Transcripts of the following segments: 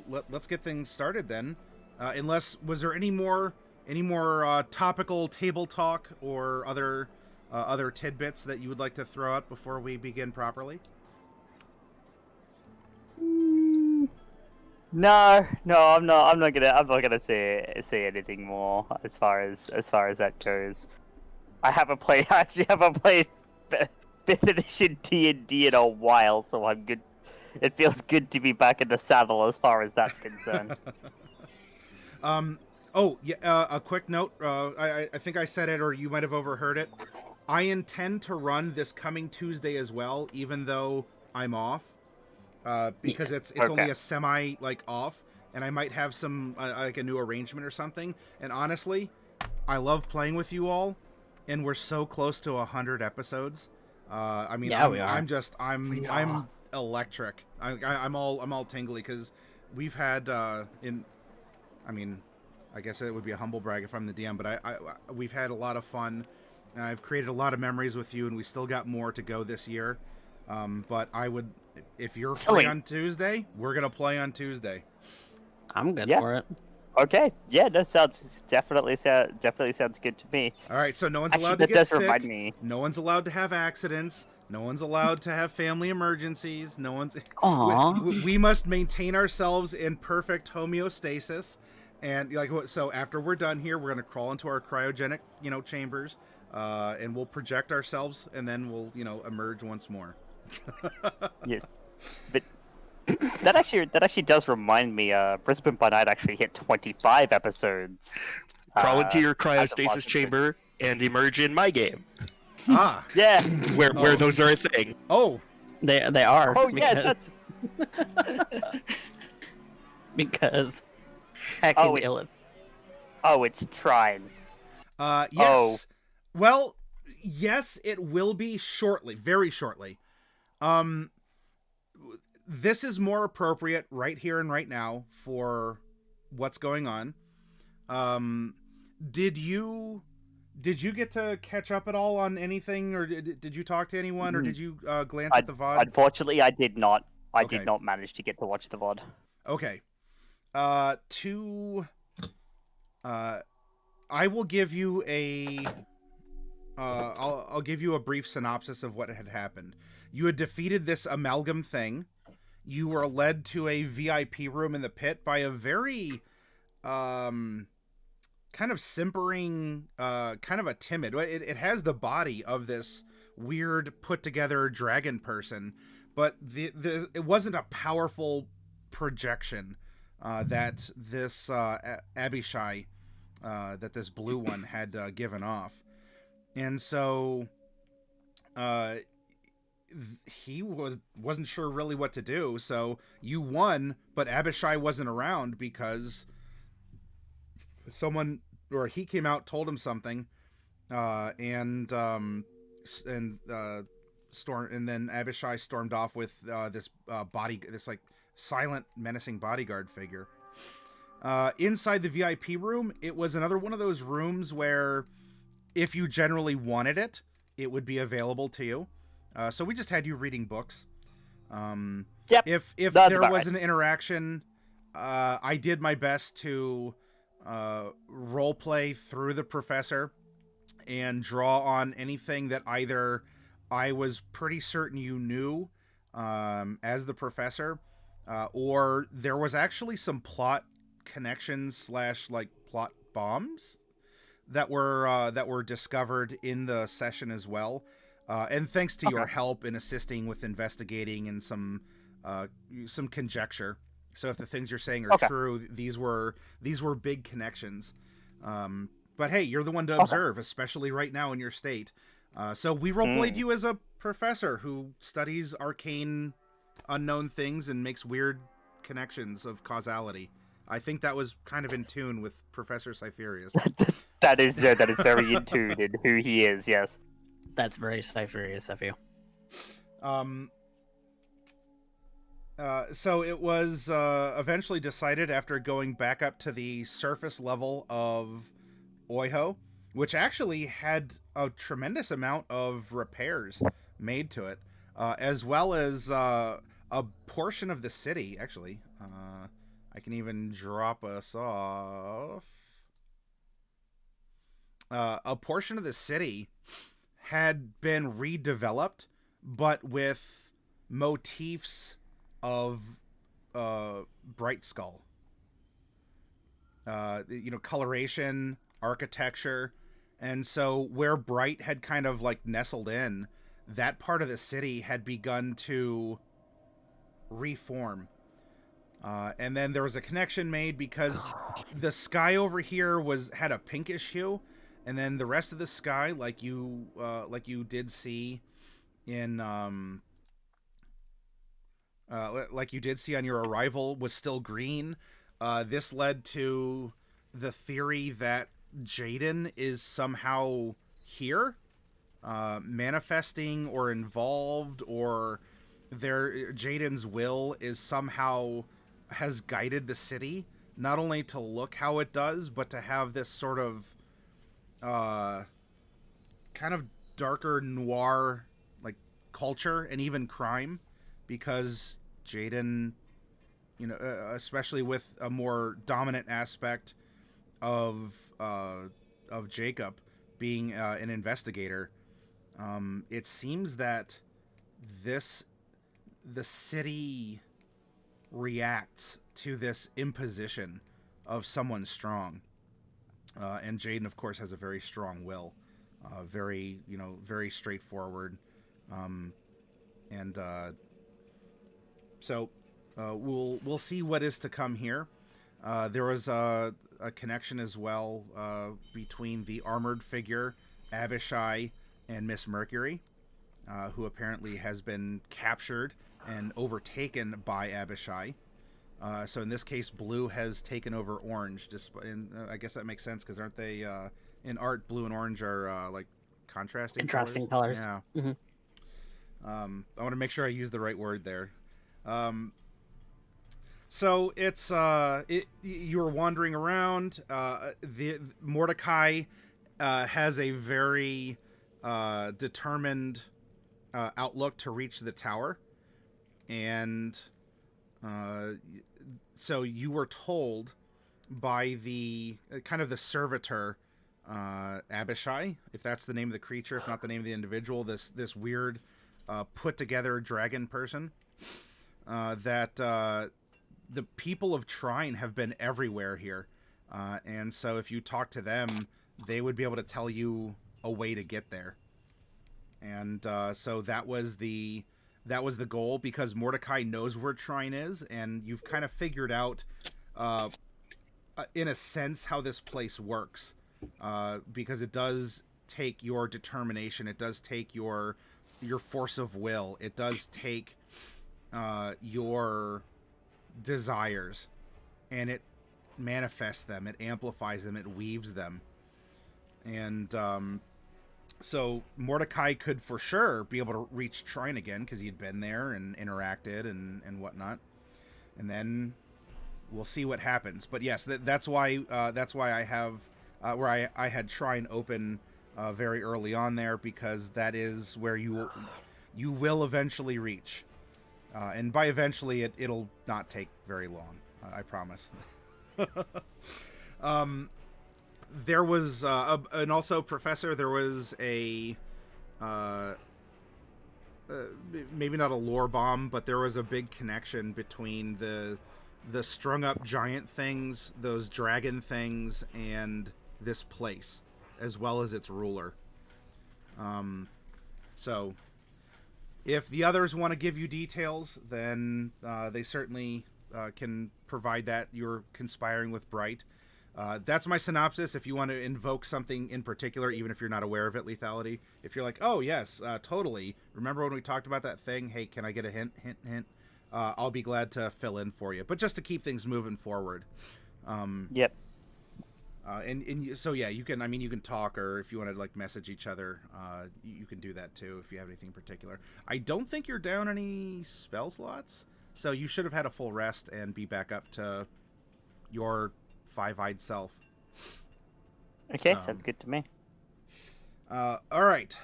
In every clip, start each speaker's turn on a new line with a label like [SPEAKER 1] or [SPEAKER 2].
[SPEAKER 1] Let's get things started then. Was there any more topical table talk or other tidbits that you would like to throw out before we begin properly?
[SPEAKER 2] No, I'm not gonna say anything more as far as that goes. I actually haven't played fifth edition D&D in a while, so I'm good. It feels good to be back in the saddle as far as that's concerned.
[SPEAKER 1] A quick note. I think I said it, or you might have overheard it. I intend to run this coming Tuesday as well, even though I'm off. Because it's
[SPEAKER 2] Okay.
[SPEAKER 1] only a semi off, and I might have some a new arrangement or something. And honestly, I love playing with you all, and we're so close to 100 episodes.
[SPEAKER 3] we are.
[SPEAKER 1] I'm electric. I'm all tingly because we've had I guess it would be a humble brag if I'm the DM, but we've had a lot of fun. And I've created a lot of memories with you, and we still got more to go this year. But I would, if you're free on Tuesday, we're gonna play on Tuesday.
[SPEAKER 3] I'm good for it.
[SPEAKER 2] Okay, yeah, that definitely sounds good to me.
[SPEAKER 1] All right, so no one's allowed to get sick.
[SPEAKER 2] Remind me.
[SPEAKER 1] No one's allowed to have accidents. No one's allowed to have family emergencies. No one's.
[SPEAKER 3] Aww.
[SPEAKER 1] We must maintain ourselves in perfect homeostasis, and so after we're done here, we're gonna crawl into our cryogenic, chambers, and we'll project ourselves, and then we'll, emerge once more.
[SPEAKER 2] Yes, but that actually does remind me. Brisbane by Night actually hit 25 episodes.
[SPEAKER 4] Crawl into your cryostasis chamber and emerge in my game.
[SPEAKER 1] Ah,
[SPEAKER 2] yeah,
[SPEAKER 4] where those are a thing.
[SPEAKER 1] Oh,
[SPEAKER 3] they are.
[SPEAKER 2] Oh yeah, that's
[SPEAKER 3] because hacking Illith.
[SPEAKER 2] Oh, it's Trine.
[SPEAKER 1] Yes.
[SPEAKER 2] Oh.
[SPEAKER 1] Well, yes, it will be shortly, very shortly. This is more appropriate right here and right now for what's going on. Did you get to catch up at all on anything, or did you talk to anyone, or did you glance at the VOD?
[SPEAKER 2] Unfortunately, I did not. I did not manage to get to watch the VOD.
[SPEAKER 1] Okay. I will give you I'll give you a brief synopsis of what had happened. You had defeated this amalgam thing. You were led to a VIP room in the pit by a very kind of simpering, kind of a timid. It has the body of this weird put together dragon person, but it wasn't a powerful projection that this Abishai, that this blue one had given off. And so he wasn't sure really what to do. So you won, but Abishai wasn't around because he came out, told him something, and then Abishai stormed off with this silent, menacing bodyguard figure. Inside the VIP room, it was another one of those rooms where, if you generally wanted it, it would be available to you. So we just had you reading books.
[SPEAKER 2] Yep.
[SPEAKER 1] If there was an interaction, I did my best to role play through the professor and draw on anything that either I was pretty certain you knew as the professor, or there was actually some plot connections / plot bombs that were discovered in the session as well, and thanks to your help in assisting with investigating and some conjecture. So if the things you're saying are true, these were big connections. But hey, you're the one to observe, especially right now in your state. So we roleplayed you as a professor who studies arcane, unknown things and makes weird connections of causality. I think that was kind of in tune with Professor Cypherius.
[SPEAKER 2] That is very in tune in who he is. Yes,
[SPEAKER 3] that's very Cypherius of you.
[SPEAKER 1] So it was eventually decided, after going back up to the surface level of Oiho, which actually had a tremendous amount of repairs made to it, as well as a portion of the city, actually. I can even drop us off. A portion of the city had been redeveloped, but with motifs of Bright Skull. Coloration, architecture. And so where Bright had kind of like nestled in, that part of the city had begun to reform. And then there was a connection made because the sky over here had a pinkish hue, and then the rest of the sky, like you did see in like you did see on your arrival, was still green. This led to the theory that Jaden is somehow here, manifesting or involved, or Jaden's will is somehow has guided the city, not only to look how it does, but to have this sort of kind of darker noir like culture and even crime, because Jaden, especially with a more dominant aspect of Jacob being an investigator, it seems that the city reacts to this imposition of someone strong, and Jaden, of course, has a very strong will, very straightforward, and so we'll see what is to come here. There was a connection as well between the armored figure Abishai and Miss Mercury, who apparently has been captured and overtaken by Abishai. So in this case, blue has taken over orange. I guess that makes sense, because aren't they in art? Blue and orange are like contrasting
[SPEAKER 3] colors.
[SPEAKER 1] Yeah.
[SPEAKER 3] Mm-hmm.
[SPEAKER 1] I want to make sure I use the right word there. So it's you were wandering around. The Mordecai has a very determined outlook to reach the tower, and so you were told by the kind of the servitor Abishai, if that's the name of the creature, if not the name of the individual, this weird put together dragon person, that the people of Trine have been everywhere here, and so if you talk to them, they would be able to tell you a way to get there. And so that was the goal, because Mordecai knows where Trine is, and you've kind of figured out in a sense how this place works, because it does take your determination, it does take your force of will, it does take your desires, and it manifests them, it amplifies them, it weaves them. And so Mordecai could for sure be able to reach Trine again, because he'd been there and interacted and whatnot. And then we'll see what happens. But yes, that's why I have where I had Trine open very early on there, because that is where you will eventually reach. And by eventually, it'll not take very long. I promise. There was, and also, Professor, there was a, maybe not a lore bomb, but there was a big connection between the strung up giant things, those dragon things, and this place, as well as its ruler. So if the others want to give you details, then they certainly can provide that. You're conspiring with Bright. That's my synopsis. If you want to invoke something in particular, even if you're not aware of it, lethality, if you're like, oh yes, totally, remember when we talked about that thing? Hey, can I get a hint? I'll be glad to fill in for you. But just to keep things moving forward.
[SPEAKER 2] Yep.
[SPEAKER 1] And so yeah, you can talk, or if you want to like message each other, you can do that too if you have anything in particular. I don't think you're down any spell slots, so you should have had a full rest and be back up to your five-eyed self.
[SPEAKER 2] Okay, sounds good to me.
[SPEAKER 1] All right.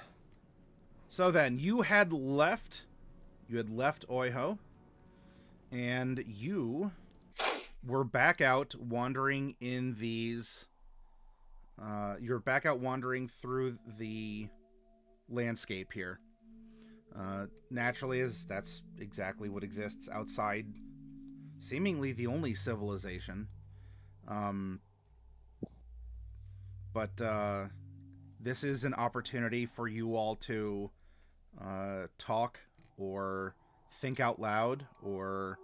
[SPEAKER 1] So then you had left Oiho, and you we're back out wandering in these. You're back out wandering through the landscape here. Naturally, as that's exactly what exists outside, seemingly the only civilization. But this is an opportunity for you all to talk or think out loud, or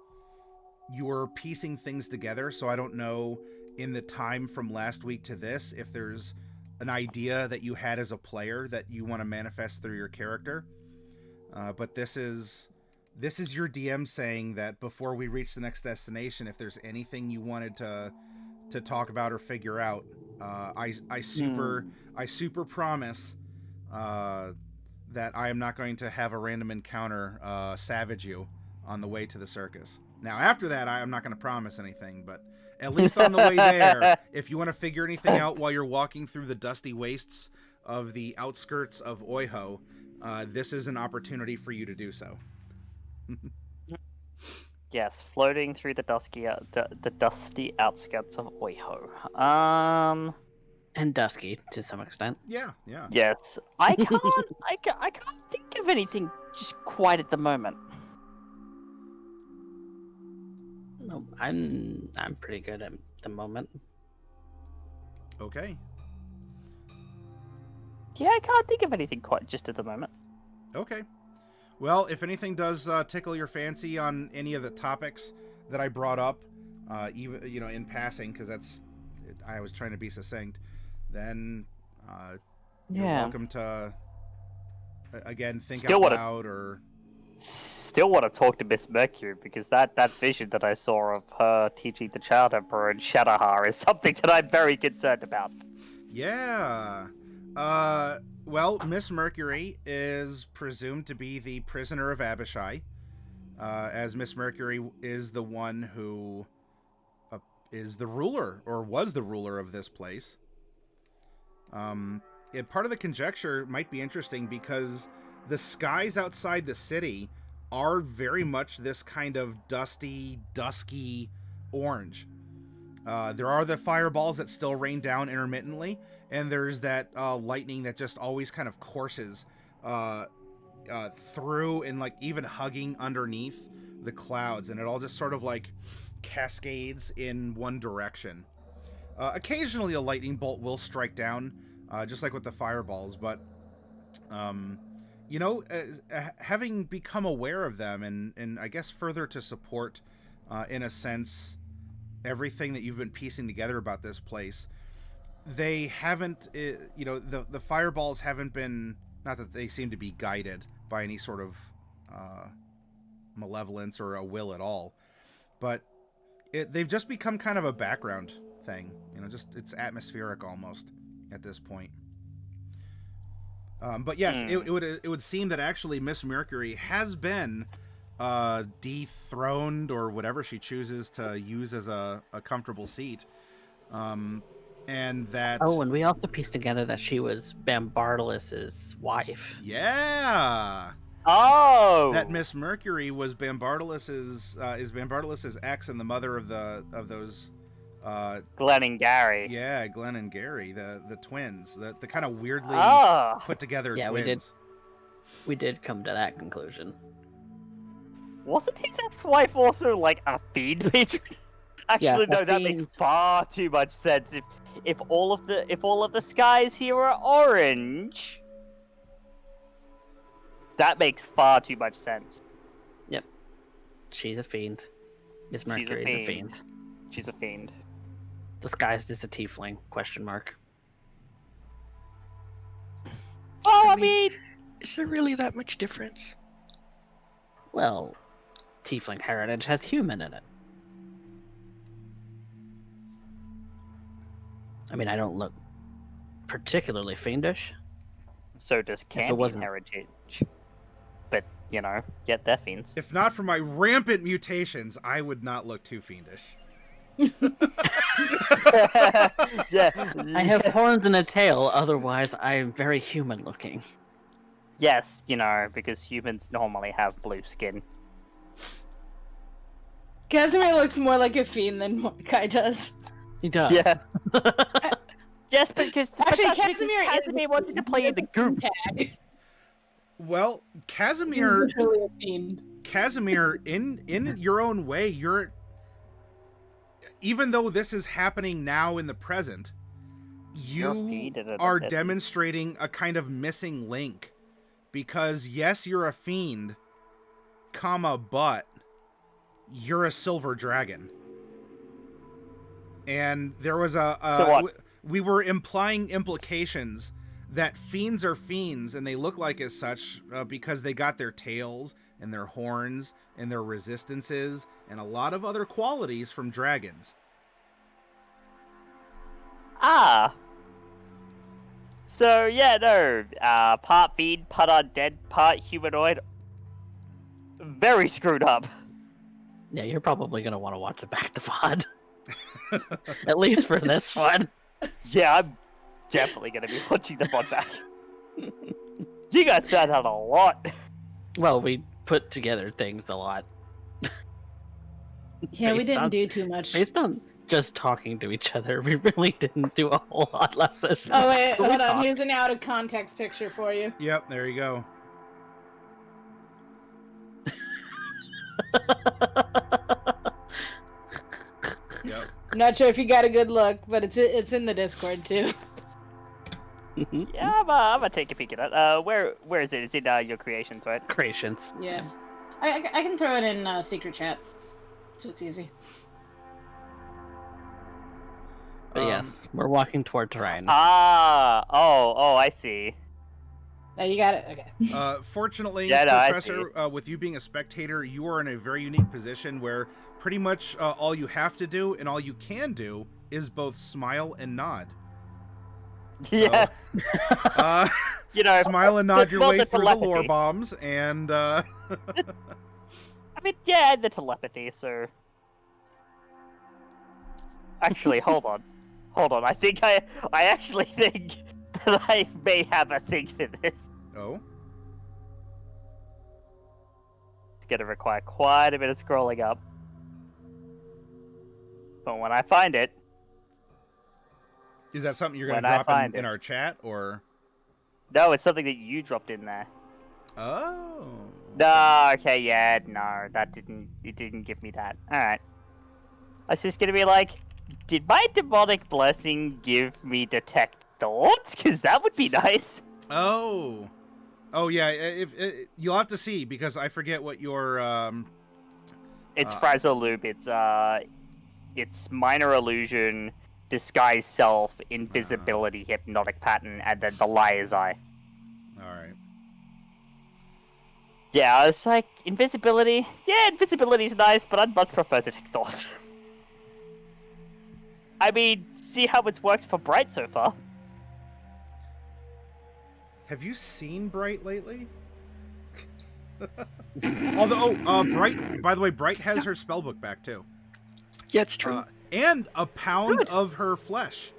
[SPEAKER 1] you're piecing things together. So I don't know, in the time from last week to this, if there's an idea that you had as a player that you want to manifest through your character. But this is your DM saying that before we reach the next destination, if there's anything you wanted to talk about or figure out, I super promise that I am not going to have a random encounter savage you on the way to the circus. Now, after that, I'm not going to promise anything, but at least on the way there, if you want to figure anything out while you're walking through the dusty wastes of the outskirts of Oiho, this is an opportunity for you to do so.
[SPEAKER 2] Yes, floating through the dusty outskirts of Oiho.
[SPEAKER 3] And dusky to some extent.
[SPEAKER 1] Yeah.
[SPEAKER 2] Yes, I can't think of anything just quite at the moment.
[SPEAKER 3] No, I'm pretty good at the moment.
[SPEAKER 1] Okay.
[SPEAKER 2] Yeah, I can't think of anything quite just at the moment.
[SPEAKER 1] Okay. Well, if anything does tickle your fancy on any of the topics that I brought up, even in passing, because I was trying to be succinct, then you're welcome to again think
[SPEAKER 2] Still
[SPEAKER 1] out loud or.
[SPEAKER 2] Still want to talk to Miss Mercury, because that vision that I saw of her teaching the Child Emperor and Shadowhar is something that I'm very concerned about.
[SPEAKER 1] Yeah. Well, Miss Mercury is presumed to be the prisoner of Abishai, as Miss Mercury is the one who is the ruler, or was the ruler of this place. Part of the conjecture might be interesting because the skies outside the city are very much this kind of dusty, dusky orange. There are the fireballs that still rain down intermittently, and there's that lightning that just always kind of courses through and like even hugging underneath the clouds, and it all just sort of like cascades in one direction. Occasionally a lightning bolt will strike down, just like with the fireballs, but having become aware of them and I guess further to support, in a sense, everything that you've been piecing together about this place, they haven't, the fireballs haven't been, not that they seem to be guided by any sort of malevolence or a will at all, but they've just become kind of a background thing, just it's atmospheric almost at this point. But yes, it would seem that actually Miss Mercury has been dethroned, or whatever she chooses to use as a comfortable seat. And that...
[SPEAKER 3] Oh, and we also pieced together that she was Bambardelus's wife.
[SPEAKER 1] Yeah!
[SPEAKER 2] Oh!
[SPEAKER 1] That Miss Mercury was Bambardelus's ex and the mother of those...
[SPEAKER 2] Glenn and Gary.
[SPEAKER 1] Yeah, Glenn and Gary, the twins, the kind of weirdly put together twins.
[SPEAKER 3] We did come to that conclusion.
[SPEAKER 2] Wasn't his ex-wife also like a fiend patron? Actually, no, that makes far too much sense. If all of the skies here are orange, that makes far too much sense.
[SPEAKER 3] Yep, she's a fiend. Miss Mercury is a fiend.
[SPEAKER 2] She's a fiend.
[SPEAKER 3] Disguised as a tiefling? Question mark.
[SPEAKER 2] Oh, I mean,
[SPEAKER 4] is there really that much difference?
[SPEAKER 3] Well, tiefling heritage has human in it. I mean, I don't look particularly fiendish.
[SPEAKER 2] So does Candy's heritage. But, yet they're fiends.
[SPEAKER 1] If not for my rampant mutations, I would not look too fiendish.
[SPEAKER 2] Yeah.
[SPEAKER 3] I have horns and a tail, otherwise I am very human looking.
[SPEAKER 2] Yes, because humans normally have blue skin.
[SPEAKER 5] Casimir looks more like a fiend than Mordecai does.
[SPEAKER 3] He does.
[SPEAKER 2] Yeah. Yes, because
[SPEAKER 5] Actually,
[SPEAKER 2] Casimir wanted to play in the goop.
[SPEAKER 1] Well,
[SPEAKER 5] He's
[SPEAKER 1] Casimir,
[SPEAKER 5] literally a fiend.
[SPEAKER 1] in your own way, even though this is happening now in the present,
[SPEAKER 2] You're a
[SPEAKER 1] you
[SPEAKER 2] fiend and an
[SPEAKER 1] are
[SPEAKER 2] undead.
[SPEAKER 1] demonstrating a kind of missing link. Because yes, you're a fiend, but you're a silver dragon. And there was
[SPEAKER 2] So what?
[SPEAKER 1] we were implying implications that fiends are fiends, and they look like as such because they got their tails and their horns and their resistances and a lot of other qualities from dragons.
[SPEAKER 2] Ah. So yeah, no. Part fiend, part undead, part humanoid. Very screwed up.
[SPEAKER 3] Yeah, you're probably gonna want to watch it back to VOD. At least for this one.
[SPEAKER 2] Yeah, I'm definitely gonna be watching the mod back. You guys found out a lot.
[SPEAKER 3] Well, we put together things a lot.
[SPEAKER 5] Yeah, we
[SPEAKER 3] Based
[SPEAKER 5] didn't
[SPEAKER 3] on-
[SPEAKER 5] do too much.
[SPEAKER 3] Based on just talking to each other, we really didn't do a whole lot last session.
[SPEAKER 5] Oh wait,
[SPEAKER 3] But we
[SPEAKER 5] hold on.
[SPEAKER 3] talked.
[SPEAKER 5] Here's an out of context picture for you.
[SPEAKER 1] Yep, there you go. Yep.
[SPEAKER 5] I'm not sure if you got a good look, but it's in the Discord too.
[SPEAKER 2] Yeah, I'm gonna take a peek at that. Where is it? It's in your creations, right?
[SPEAKER 3] Creations.
[SPEAKER 5] Yeah, I can throw it in secret chat, so it's easy.
[SPEAKER 3] But yes, we're walking toward Trine.
[SPEAKER 2] Ah, oh, I see.
[SPEAKER 5] Oh, you got it. Okay.
[SPEAKER 1] Fortunately,
[SPEAKER 2] Yeah, no, I
[SPEAKER 1] Professor, with you being a spectator, you are in a very unique position where pretty much all you have to do and all you can do is both smile and nod.
[SPEAKER 2] Yeah, you know,
[SPEAKER 1] Smile and nod your
[SPEAKER 2] well,
[SPEAKER 1] way
[SPEAKER 2] the
[SPEAKER 1] through the lore
[SPEAKER 2] telepathy.
[SPEAKER 1] bombs, and
[SPEAKER 2] I mean, yeah, the telepathy. So, actually, hold on. I think I actually think that I may have a thing for this.
[SPEAKER 1] oh,
[SPEAKER 2] It's gonna require quite a bit of scrolling up. But when I find it,
[SPEAKER 1] is that something you're gonna
[SPEAKER 2] When I
[SPEAKER 1] drop
[SPEAKER 2] find
[SPEAKER 1] in
[SPEAKER 2] it.
[SPEAKER 1] our chat, or?
[SPEAKER 2] no, it's something that you dropped in there.
[SPEAKER 1] Oh.
[SPEAKER 2] No, okay, yeah, no, it didn't give me that. Alright. I was just gonna be like, did my demonic blessing give me detect thoughts? Cause that would be nice.
[SPEAKER 1] Oh. Oh yeah. If you'll have to see, because I forget what your
[SPEAKER 2] It's Frazzle Loop, it's minor illusion, disguise self, invisibility, hypnotic pattern, and then the liar's eye.
[SPEAKER 1] All right.
[SPEAKER 2] Yeah, I was like, invisibility? Yeah, invisibility's nice, but I'd much prefer detect thoughts. I mean, see how it's worked for Bright so far.
[SPEAKER 1] Have you seen Bright lately? Although, Bright, by the way, Bright has her spellbook back too.
[SPEAKER 4] Yeah, it's true.
[SPEAKER 1] And a pound of her flesh.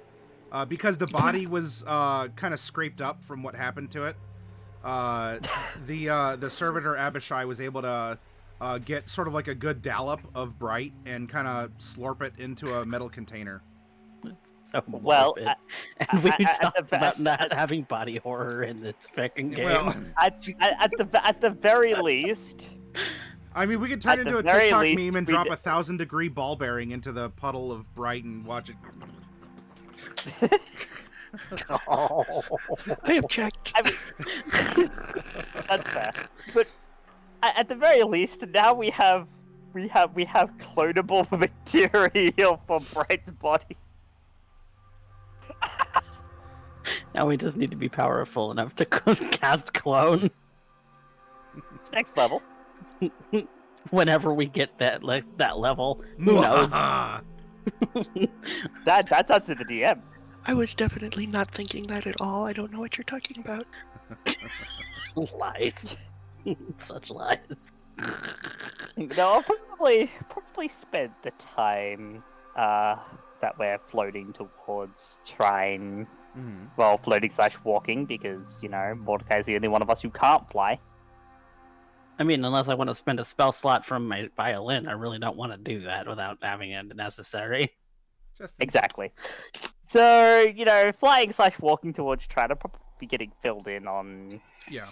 [SPEAKER 1] Because the body was kind of scraped up from what happened to it. The servitor Abishai was able to get sort of like a good dollop of Bright and kind of slurp it into a metal container.
[SPEAKER 3] So
[SPEAKER 2] Well,
[SPEAKER 3] morbid. And we talked
[SPEAKER 2] the-
[SPEAKER 3] about not having body horror in this freaking game.
[SPEAKER 1] Well,
[SPEAKER 2] At the very least,
[SPEAKER 1] I mean, we could turn
[SPEAKER 2] At the
[SPEAKER 1] into a
[SPEAKER 2] very
[SPEAKER 1] TikTok
[SPEAKER 2] least,
[SPEAKER 1] meme and
[SPEAKER 2] we
[SPEAKER 1] drop
[SPEAKER 2] did-
[SPEAKER 1] 1,000-degree ball bearing into the puddle of Bright and watch it.
[SPEAKER 3] Oh.
[SPEAKER 4] I have checked.
[SPEAKER 2] I mean, that's fair. But at the very least, now we have clonable material for Bright's body.
[SPEAKER 3] Now we just need to be powerful enough to cast clone
[SPEAKER 2] It's next level.
[SPEAKER 3] whenever we get that level. Who knows?
[SPEAKER 2] That's up to the DM.
[SPEAKER 4] I was definitely not thinking that at all. I don't know what you're talking about.
[SPEAKER 3] Lies. Such lies.
[SPEAKER 2] No, I'll probably spend the time that we're floating towards Trine.
[SPEAKER 1] Mhm.
[SPEAKER 2] Well, floating / walking, because, you know, Mordecai's the only one of us who can't fly.
[SPEAKER 3] I mean, unless I want to spend a spell slot from my violin, I really don't want to do that without having it necessary.
[SPEAKER 1] Just in case.
[SPEAKER 2] Exactly. So, flying / walking towards Trine will probably be getting filled in on
[SPEAKER 1] Yeah.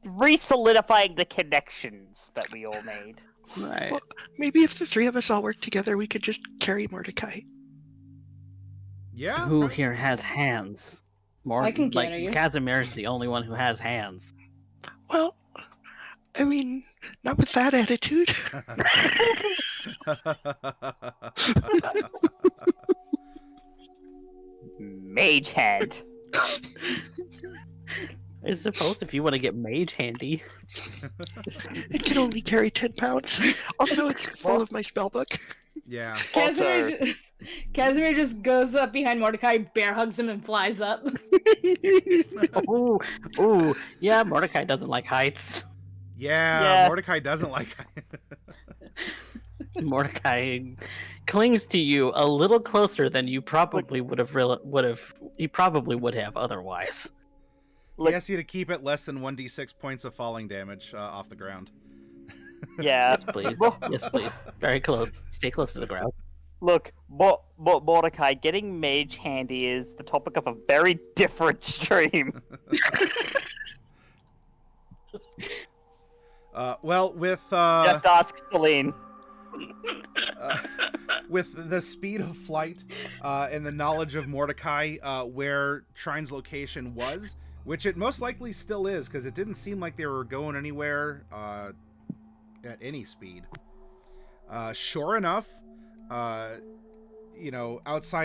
[SPEAKER 2] re-solidifying the connections that we all made.
[SPEAKER 3] Right.
[SPEAKER 4] Well, maybe if the three of us all work together, we could just carry Mordecai.
[SPEAKER 1] Yeah.
[SPEAKER 3] Who here has hands? More
[SPEAKER 5] I can
[SPEAKER 3] like
[SPEAKER 5] carry you.
[SPEAKER 3] Casimir's the only one who has hands.
[SPEAKER 4] Well, I mean, not with that attitude.
[SPEAKER 2] Mage hand.
[SPEAKER 3] I suppose if you want to get mage handy.
[SPEAKER 4] It can only carry 10 pounds. Also, it's full of my spellbook.
[SPEAKER 1] Yeah.
[SPEAKER 5] Casimir just goes up behind Mordecai, bear hugs him, and flies up.
[SPEAKER 3] Ooh, yeah, Mordecai doesn't like heights.
[SPEAKER 1] Yeah. Mordecai doesn't like.
[SPEAKER 3] Mordecai clings to you a little closer than you probably would have otherwise.
[SPEAKER 1] He asks you to keep it less than 1d6 points of falling damage off the ground.
[SPEAKER 2] Yeah.
[SPEAKER 3] Please. Yes, please. Very close. Stay close to the ground.
[SPEAKER 2] Look, Mordecai, getting mage handy is the topic of a very different stream.
[SPEAKER 1] Well, with
[SPEAKER 2] Just ask Celine.
[SPEAKER 1] with the speed of flight and the knowledge of Mordecai where Trine's location was, which it most likely still is, because it didn't seem like they were going anywhere at any speed. Sure enough, outside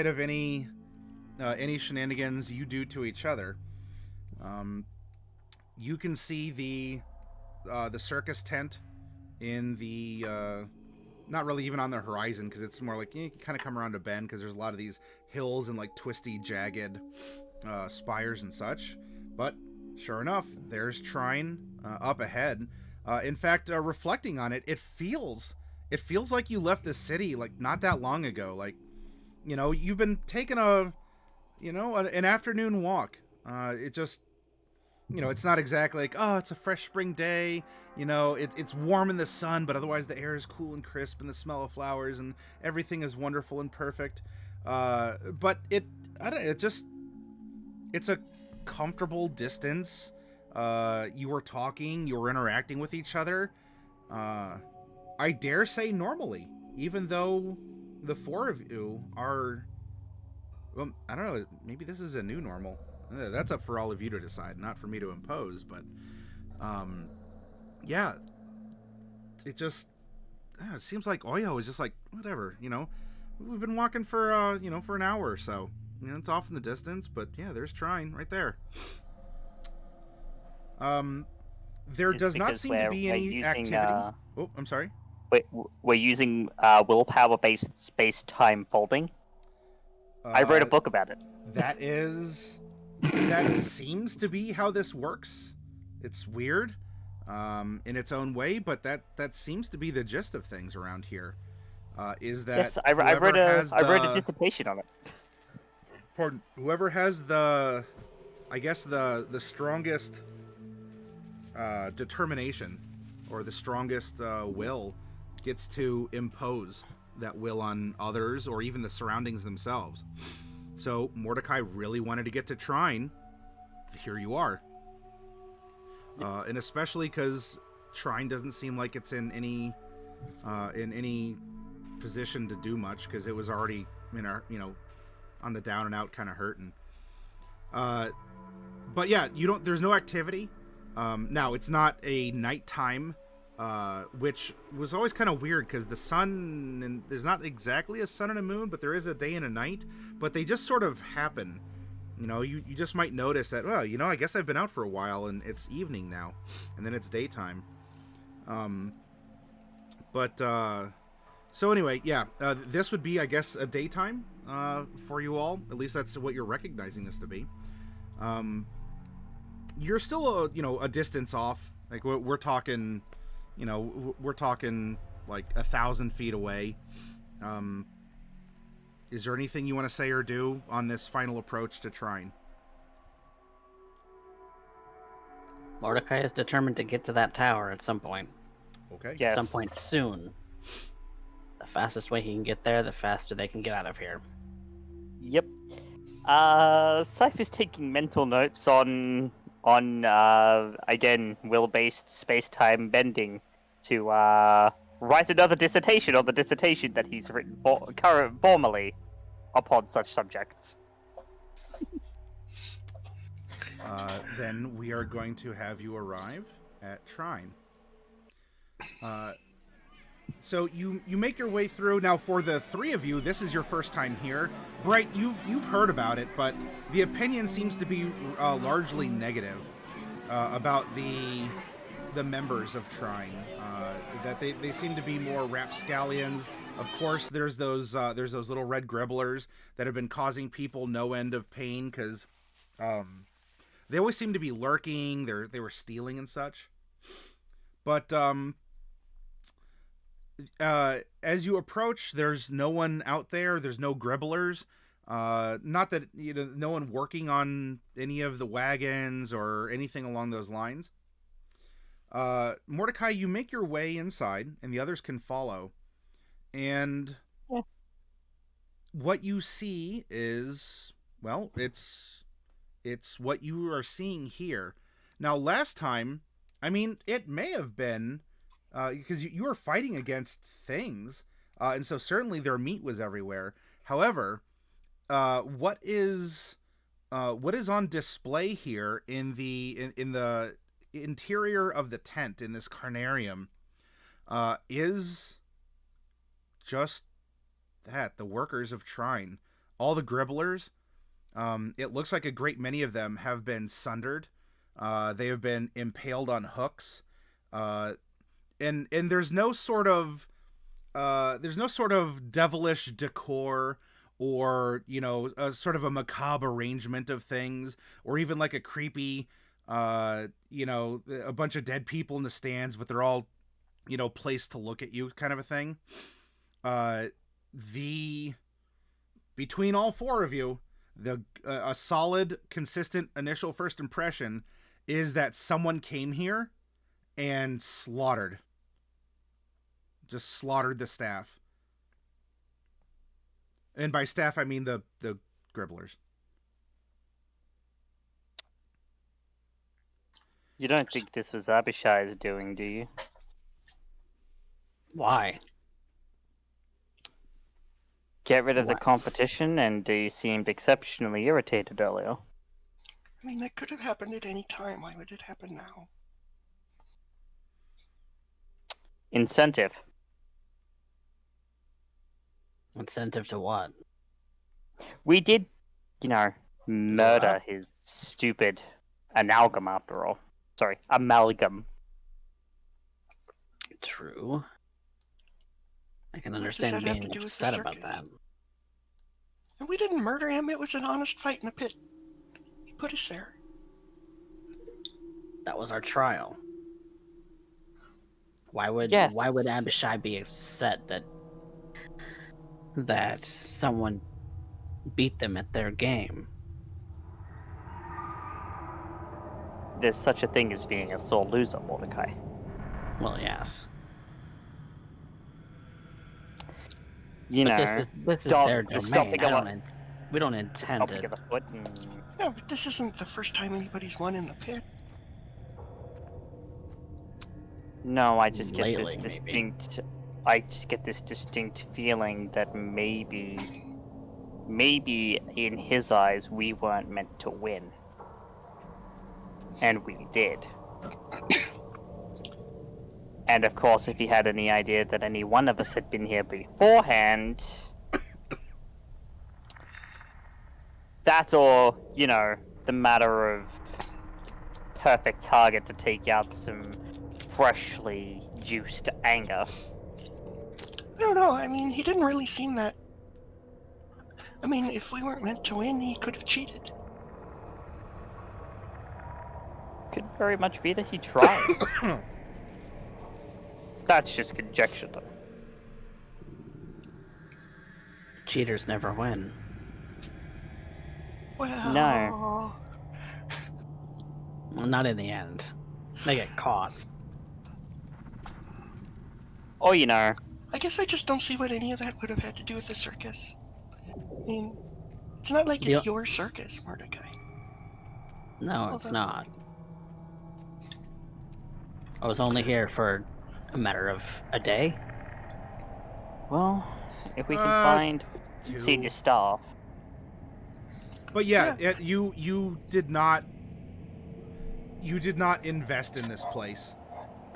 [SPEAKER 1] of any shenanigans you do to each other, you can see the circus tent in the not really even on the horizon, because it's more like you can kind of come around a bend because there's a lot of these hills and like twisty, jagged spires and such. But sure enough, there's Trine up ahead. In fact, reflecting on it, it feels like you left the city like not that long ago. Like, you've been taking an afternoon walk. It just, it's not exactly like, oh, it's a fresh spring day. It's warm in the sun, but otherwise the air is cool and crisp and the smell of flowers and everything is wonderful and perfect. But it's a comfortable distance. You were talking, you were interacting with each other. I dare say normally, even though the four of you are, well, I don't know, maybe this is a new normal. That's up for all of you to decide, not for me to impose, but yeah, it just it seems like Oiho is just like, whatever, we've been walking for for an hour or so. It's off in the distance, but yeah, there's Trine right there. There does not seem to be any activity. Oh, I'm sorry.
[SPEAKER 2] We're using willpower-based space-time folding. I wrote a book about it.
[SPEAKER 1] That seems to be how this works. It's weird in its own way, but that seems to be the gist of things around here. Is that
[SPEAKER 2] yes, I wrote a dissertation on it.
[SPEAKER 1] Pardon. Whoever has the strongest determination or the strongest will gets to impose that will on others or even the surroundings themselves. So Mordecai really wanted to get to Trine. Here you are. And especially because Trine doesn't seem like it's in any position to do much, because it was already on the down and out, kind of hurting. But yeah, there's no activity. Now it's not a nighttime, which was always kind of weird, because the sun, and there's not exactly a sun and a moon, but there is a day and a night, but they just sort of happen. You just might notice that, well, I guess I've been out for a while and it's evening now, and then it's daytime. So anyway, yeah, this would be, I guess, a daytime for you all. At least that's what you're recognizing this to be. You're still a distance off. Like we're talking, we're talking like 1,000 feet away. Is there anything you want to say or do on this final approach to Trine?
[SPEAKER 3] Mordecai is determined to get to that tower at some point.
[SPEAKER 1] Okay.
[SPEAKER 2] Yes.
[SPEAKER 3] At some point soon. The fastest way he can get there, the faster they can get out of here.
[SPEAKER 2] Yep. Cypher's taking mental notes on again will-based space-time bending to write another dissertation on the dissertation that he's written formerly upon such subjects.
[SPEAKER 1] Then we are going to have you arrive at Trine. So you make your way through. Now, for the three of you, this is your first time here. Bright, you've heard about it, but the opinion seems to be largely negative about the members of Trine. That they seem to be more rapscallions. Of course, there's those little red gribblers that have been causing people no end of pain because they always seem to be lurking. They were stealing and such. But as you approach, there's no one out there. There's no gribblers. Not that, no one working on any of the wagons or anything along those lines. Mordecai, you make your way inside, and the others can follow. And what you see is, well, it's what you are seeing here. Now, last time, I mean, it may have been because you were fighting against things, and so certainly their meat was everywhere. However, what is on display here in the interior of the tent in this carnarium is just that, the workers of Trine, all the gribblers. It looks like a great many of them have been sundered. They have been impaled on hooks. And there's no sort of devilish decor or a sort of a macabre arrangement of things, or even like a creepy a bunch of dead people in the stands, but they're all placed to look at you kind of a thing. Between all four of you, a solid, consistent initial first impression is that someone came here and slaughtered the staff. And by staff, I mean the gribblers.
[SPEAKER 2] You don't think this was Abishai's doing, do you?
[SPEAKER 3] Why?
[SPEAKER 2] Get rid of the
[SPEAKER 3] Why?
[SPEAKER 2] competition, and he seemed exceptionally irritated earlier.
[SPEAKER 4] I mean, that could have happened at any time. Why would it happen now?
[SPEAKER 2] Incentive.
[SPEAKER 3] Incentive to what?
[SPEAKER 2] We did, murder his stupid amalgam after all. Sorry, amalgam.
[SPEAKER 3] True. I can
[SPEAKER 4] What does
[SPEAKER 3] understand
[SPEAKER 4] that have
[SPEAKER 3] being
[SPEAKER 4] to do with the
[SPEAKER 3] upset about
[SPEAKER 4] circus?
[SPEAKER 3] that.
[SPEAKER 4] And we didn't murder him. It was an honest fight in a pit. He put us there.
[SPEAKER 3] That was our trial. Why would
[SPEAKER 2] Yes.
[SPEAKER 3] Abishai be upset that someone beat them at their game?
[SPEAKER 2] There's such a thing as being a sore loser, Mordecai.
[SPEAKER 3] Well, yes.
[SPEAKER 2] You
[SPEAKER 3] But
[SPEAKER 2] know,
[SPEAKER 3] this is
[SPEAKER 2] stop-
[SPEAKER 3] their
[SPEAKER 2] just
[SPEAKER 3] domain.
[SPEAKER 2] stopping
[SPEAKER 3] We don't intend
[SPEAKER 2] stopping
[SPEAKER 3] it.
[SPEAKER 2] at the foot and
[SPEAKER 4] No, but this isn't the first time anybody's won in the pit.
[SPEAKER 2] no, I just get
[SPEAKER 3] Lately,
[SPEAKER 2] this
[SPEAKER 3] maybe.
[SPEAKER 2] distinct feeling that maybe in his eyes we weren't meant to win. And we did. And of course, if he had any idea that any one of us had been here beforehand, that or, the matter of perfect target to take out some freshly juiced anger.
[SPEAKER 4] I don't know. I mean, he didn't really seem that. I mean, if we weren't meant to win, he could have cheated.
[SPEAKER 2] Could very much be that he tried. That's just conjecture, though.
[SPEAKER 3] Cheaters never win.
[SPEAKER 4] Well,
[SPEAKER 2] No.
[SPEAKER 3] Well, not in the end. They get caught.
[SPEAKER 2] Or, you know,
[SPEAKER 4] I guess I just don't see what any of that would have had to do with the circus. I mean, it's not like it's your circus, Mordecai.
[SPEAKER 3] No, it's not. I was only here for a matter of a day.
[SPEAKER 2] well, if we can find senior staff.
[SPEAKER 1] But yeah, you did not invest in this place.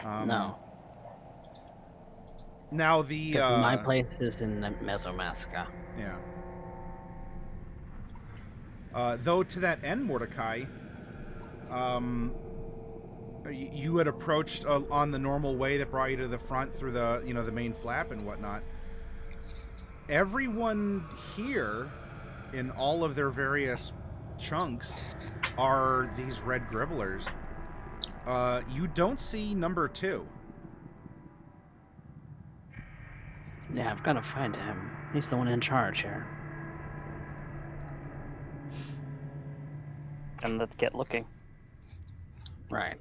[SPEAKER 3] No.
[SPEAKER 1] Now the
[SPEAKER 3] my place is in Mesomasca.
[SPEAKER 1] Yeah. Though to that end, Mordecai, you had approached on the normal way that brought you to the front through the the main flap and whatnot. Everyone here, in all of their various chunks, are these red gribblers. You don't see number 2.
[SPEAKER 3] Yeah, I've got to find him. He's the one in charge here.
[SPEAKER 2] And let's get looking.
[SPEAKER 3] Right.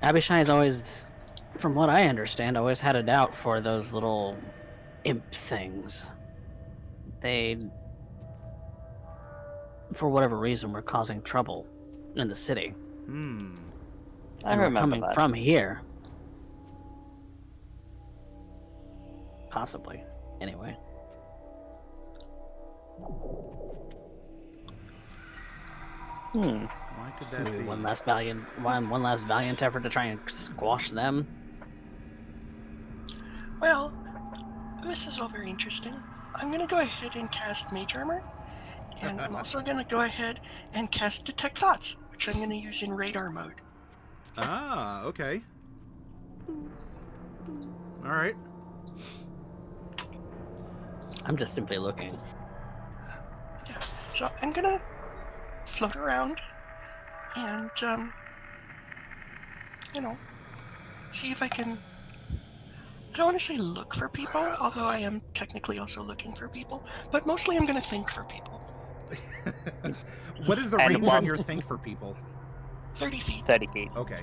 [SPEAKER 3] Abishai's always, from what I understand, always had a doubt for those little imp things. They, for whatever reason, were causing trouble in the city.
[SPEAKER 2] I remember
[SPEAKER 3] coming
[SPEAKER 2] that.
[SPEAKER 3] from here. Possibly. Anyway.
[SPEAKER 1] Why could that
[SPEAKER 3] Maybe
[SPEAKER 1] be?
[SPEAKER 3] one last valiant effort to try and squash them.
[SPEAKER 4] Well, this is all very interesting. I'm going to go ahead and cast Mage Armor, and I'm also going to go ahead and cast Detect Thoughts, which I'm going to use in radar mode.
[SPEAKER 1] Ah, okay. All right.
[SPEAKER 3] I'm just simply looking.
[SPEAKER 4] Yeah, so I'm going to float around and, see if I can... I don't want to say look for people, although I am technically also looking for people, but mostly I'm going to think for people.
[SPEAKER 1] What is the
[SPEAKER 2] And
[SPEAKER 1] range
[SPEAKER 2] while-
[SPEAKER 1] on your think for people?
[SPEAKER 4] 30 feet.
[SPEAKER 2] 30 feet.
[SPEAKER 1] Okay.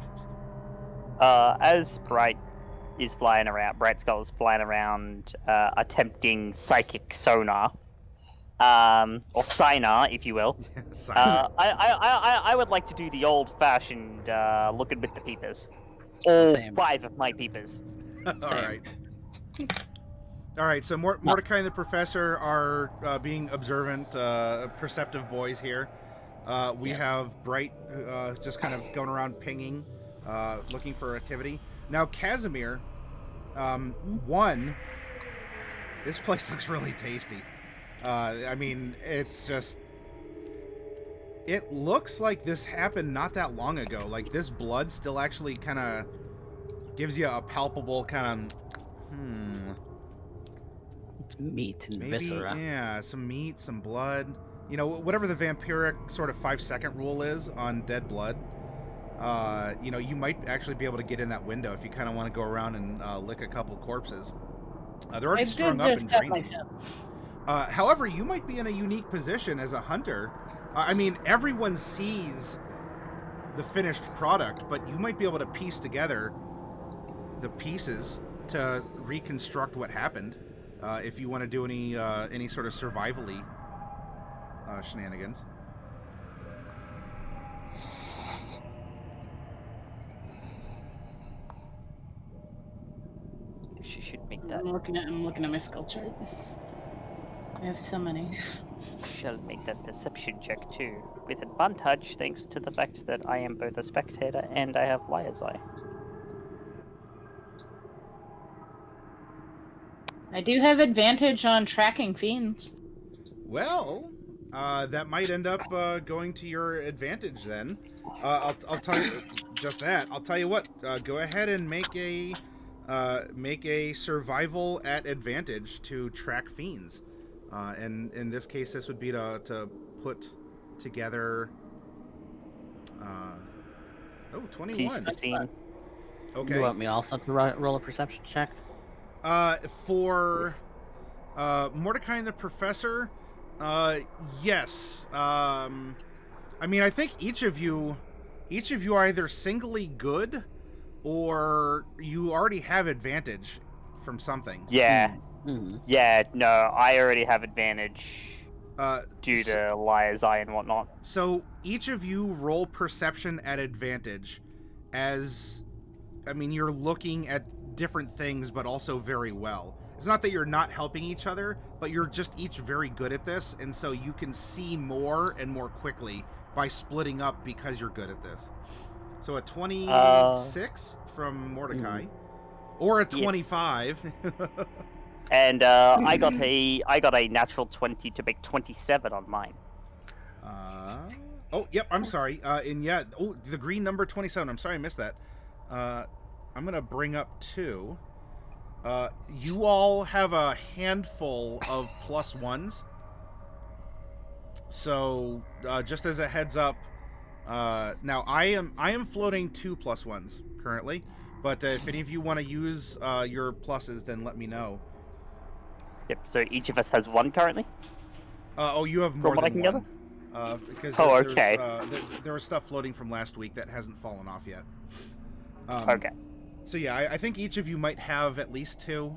[SPEAKER 2] As Bright Skull is flying around, attempting psychic sonar, or sinar, if you will. I would like to do the old-fashioned looking with the peepers. All
[SPEAKER 3] Same.
[SPEAKER 2] 5 of my peepers.
[SPEAKER 1] All right. So Mordecai and the Professor are being observant, perceptive boys here. We have Bright just kind of going around pinging, looking for activity. Now, Casimir, this place looks really tasty. I mean, it's just... It looks like this happened not that long ago. Like, this blood still actually kind of gives you a palpable kind of...
[SPEAKER 3] Meat and
[SPEAKER 1] Maybe,
[SPEAKER 3] viscera.
[SPEAKER 1] yeah, some meat, some blood. You know, whatever the vampiric sort of 5-second rule is on dead blood. You might actually be able to get in that window if you kind of want to go around and lick a couple corpses. They're already strung up and draining. However, you might be in a unique position as a hunter. I mean, everyone sees the finished product, but you might be able to piece together the pieces to reconstruct what happened. If you want to do any sort of survival-y shenanigans.
[SPEAKER 2] She should make that.
[SPEAKER 5] I'm looking at my skull chart. I have so many.
[SPEAKER 2] Shall make that perception check too, with advantage thanks to the fact that I am both a spectator and I have Liar's Eye.
[SPEAKER 5] I do have advantage on tracking fiends.
[SPEAKER 1] Well, that might end up going to your advantage then. I'll tell you just that. I'll tell you what. Go ahead and make a survival at advantage to track fiends. And in this case, this would be to put together. 21.
[SPEAKER 2] Piece the scene.
[SPEAKER 1] Okay.
[SPEAKER 3] You want me also to roll a perception check?
[SPEAKER 1] For Mordecai and the Professor, yes. I mean, I think each of you each of you are either singly good or you already have advantage from something.
[SPEAKER 2] Yeah.
[SPEAKER 3] Mm-hmm.
[SPEAKER 2] Yeah, no, I already have advantage due
[SPEAKER 1] So,
[SPEAKER 2] to Liar's Eye and whatnot.
[SPEAKER 1] so each of you roll perception at advantage as, I mean, you're looking at different things, but also very well. It's not that you're not helping each other, but you're just each very good at this, and so you can see more and more quickly by splitting up because you're good at this. So a 26 from Mordecai, or a 25.
[SPEAKER 2] And I got a natural 20 to make 27 on mine.
[SPEAKER 1] Oh, yep, I'm sorry. And yeah, oh, the green number 27. I'm sorry I missed that. I'm going to bring up 2. You all have a handful of +1s. So, just as a heads up, now I am floating 2 +1s currently, but if any of you want to use your pluses, then let me know.
[SPEAKER 2] Yep, so each of us has 1 currently?
[SPEAKER 1] Oh, you have more
[SPEAKER 2] From what I
[SPEAKER 1] than
[SPEAKER 2] can
[SPEAKER 1] one. Because
[SPEAKER 2] Oh, okay.
[SPEAKER 1] there was stuff floating from last week that hasn't fallen off yet.
[SPEAKER 2] Okay.
[SPEAKER 1] So yeah, I think each of you might have at least 2.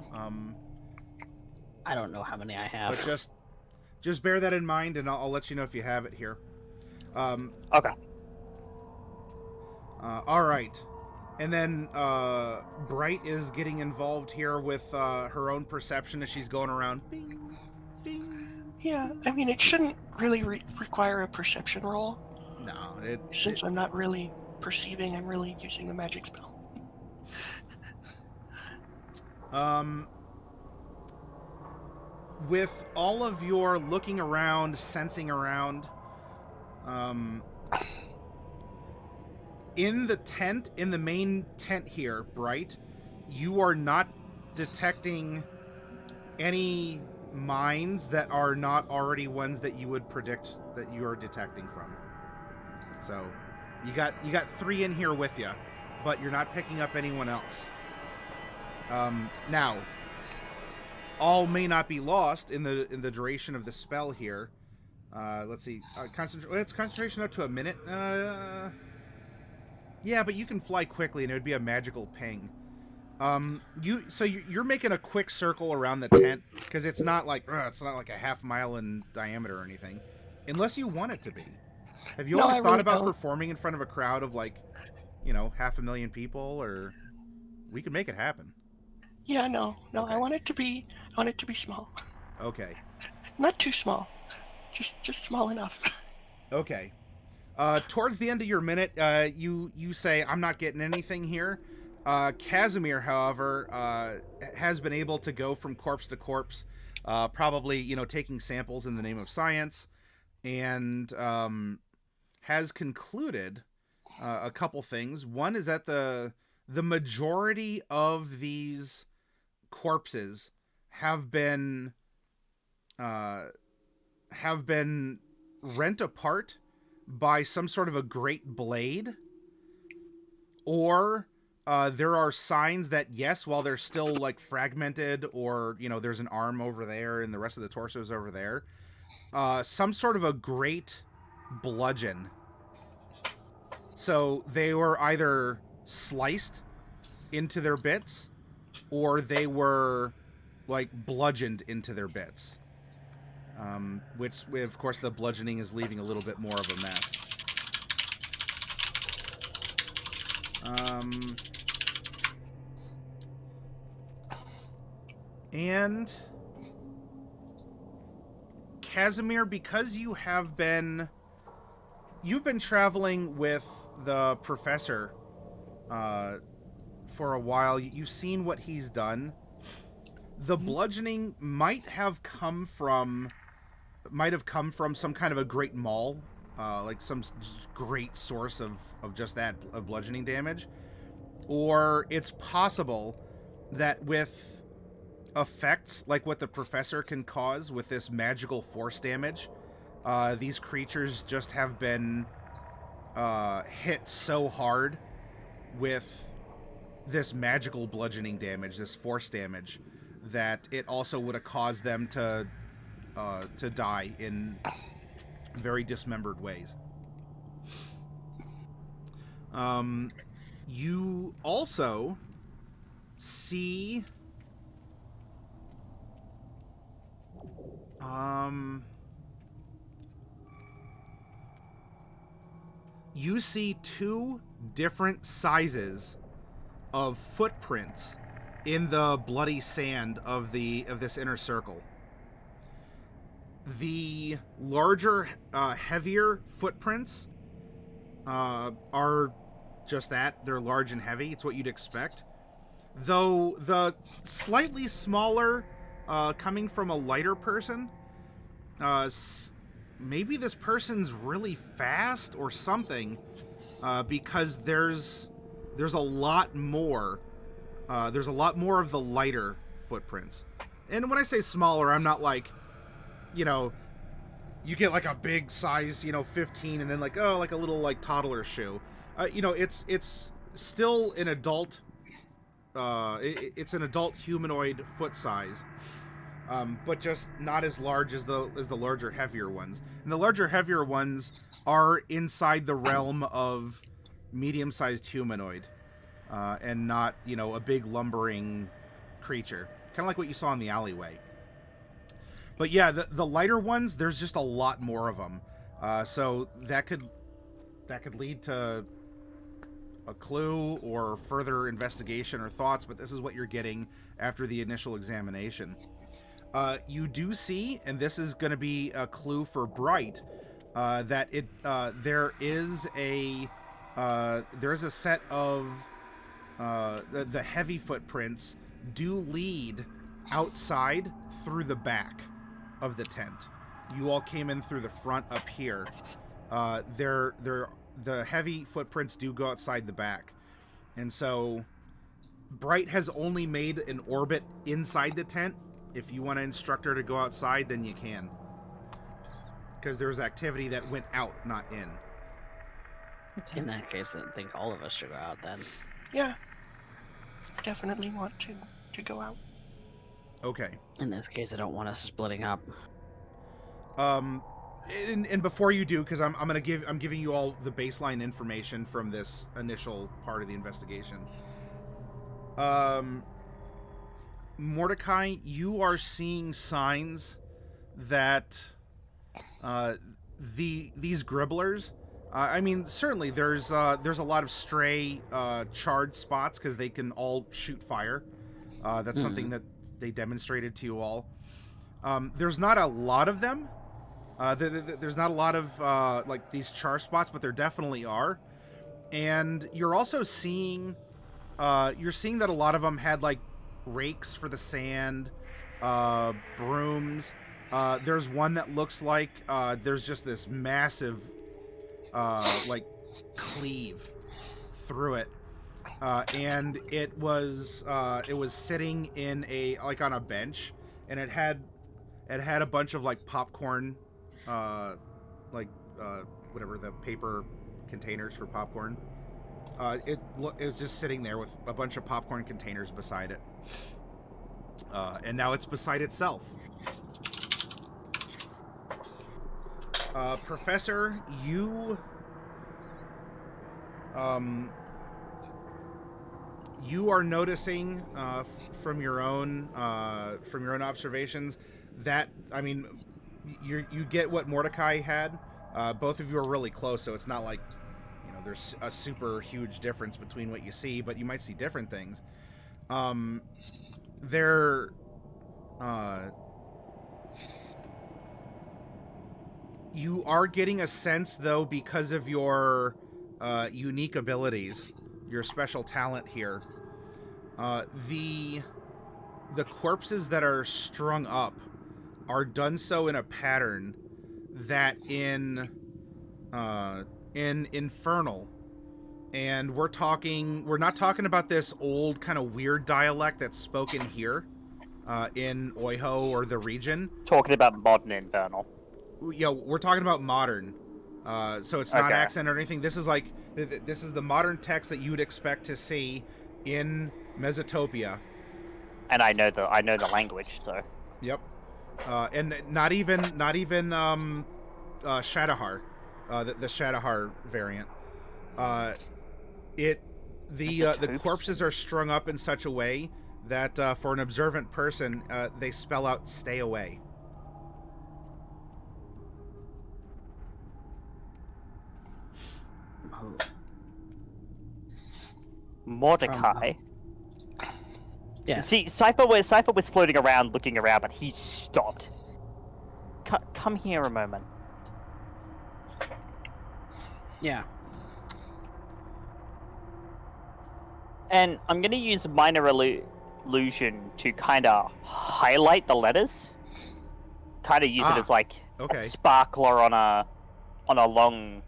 [SPEAKER 3] I don't know how many I have.
[SPEAKER 1] But just bear that in mind, and I'll let you know if you have it here.
[SPEAKER 2] Okay.
[SPEAKER 1] All right. And then Bright is getting involved here with her own perception as she's going around. Bing, bing.
[SPEAKER 4] Yeah, I mean, it shouldn't really require a perception roll.
[SPEAKER 1] No,
[SPEAKER 4] Since I'm not really perceiving, I'm really using a magic spell.
[SPEAKER 1] With all of your looking around, sensing around, in the tent, in the main tent here, Bright, you are not detecting any mines that are not already ones that you would predict that you are detecting from. So, you got 3 in here with you, but you're not picking up anyone else. Now, all may not be lost in the duration of the spell here. Let's see. It's concentration up to a minute. Yeah, but you can fly quickly, and it would be a magical ping. You're making a quick circle around the tent because it's not like a half mile in diameter or anything, unless you want it to be. Have you always thought about performing in front of a crowd of 500,000 people, or we could make it happen?
[SPEAKER 4] Yeah, no, okay. I want it to be small.
[SPEAKER 1] Okay.
[SPEAKER 4] Not too small, just small enough.
[SPEAKER 1] Okay. Towards the end of your minute, you say, I'm not getting anything here. Casimir, however, has been able to go from corpse to corpse, probably, taking samples in the name of science, and has concluded a couple things. One is that the majority of these corpses have been rent apart by some sort of a great blade, or there are signs that, yes, while they're still fragmented, or there's an arm over there and the rest of the torso's over there, some sort of a great bludgeon. So they were either sliced into their bits, or they were bludgeoned into their bits. Which, of course, the bludgeoning is leaving a little bit more of a mess. And Casimir, because you've been traveling with the professor for a while, you've seen what he's done. The bludgeoning might have come from some kind of a great maul, some great source of just that, of bludgeoning damage. Or it's possible that with effects like what the professor can cause with this magical force damage, these creatures just have been hit so hard with this magical bludgeoning damage, this force damage, that it also would have caused them to die in very dismembered ways. You also see you see two different sizes of footprints in the bloody sand of this inner circle. The larger, heavier footprints are just that. They're large and heavy. It's what you'd expect. Though the slightly smaller, coming from a lighter person, maybe this person's really fast or something, because there's a lot more. There's a lot more of the lighter footprints. And when I say smaller, I'm not like, you know, you get like a big size, 15, and then like, oh, like a little like toddler shoe. It's still an adult. It's an adult humanoid foot size, but just not as large as the larger, heavier ones. And the larger, heavier ones are inside the realm of medium-sized humanoid, and not, a big lumbering creature, kind of like what you saw in the alleyway. But yeah, the lighter ones, there's just a lot more of them, so that could lead to a clue or further investigation or thoughts, but this is what you're getting after the initial examination. You do see, and this is going to be a clue for Bright, that there is a set of the heavy footprints do lead outside through the back of the tent. You all came in through the front up here. The heavy footprints do go outside the back. And so Bright has only made an orbit inside the tent. If you want to instruct her to go outside, then you can. Because there's activity that went out, not in.
[SPEAKER 3] In that case, I think all of us should go out then.
[SPEAKER 4] Yeah. I definitely want to go out.
[SPEAKER 1] Okay.
[SPEAKER 3] In this case, I don't want us splitting up.
[SPEAKER 1] And before you do, because I'm giving you all the baseline information from this initial part of the investigation. Mordecai, you are seeing signs that these gribblers. Certainly there's a lot of stray charred spots because they can all shoot fire. That's something that they demonstrated to you all. There's not a lot of them. There's not a lot of like these char spots, but there definitely are. And you're also seeing that a lot of them had like rakes for the sand, brooms. There's one that looks like there's just this massive like cleave through it, and it was sitting in on a bench, and it had a bunch of like popcorn, whatever, the paper containers for popcorn. It was just sitting there with a bunch of popcorn containers beside it, and now it's beside itself. Professor, you are noticing from your own observations that, you get what Mordecai had. Both of you are really close, so it's not like there's a super huge difference between what you see, but you might see different things. You are getting a sense, though, because of your unique abilities, your special talent here. The corpses that are strung up are done so in a pattern that in infernal, and we're not talking about this old kind of weird dialect that's spoken here in Oiho or the region.
[SPEAKER 2] Talking about modern infernal.
[SPEAKER 1] Yeah, we're talking about modern, so it's not accent or anything. This is the modern text that you would expect to see in Mesotopia.
[SPEAKER 2] And I know the language, so.
[SPEAKER 1] Yep, and not even Shadowhar, the Shadowhar variant. The corpses are strung up in such a way that for an observant person, they spell out "stay away."
[SPEAKER 2] Mordecai.
[SPEAKER 3] Yeah.
[SPEAKER 2] See, Cypher was floating around, looking around, but he stopped. Come here a moment.
[SPEAKER 3] Yeah.
[SPEAKER 2] And I'm gonna use minor illusion to kind of highlight the letters. Kind of use it as like a sparkler on a long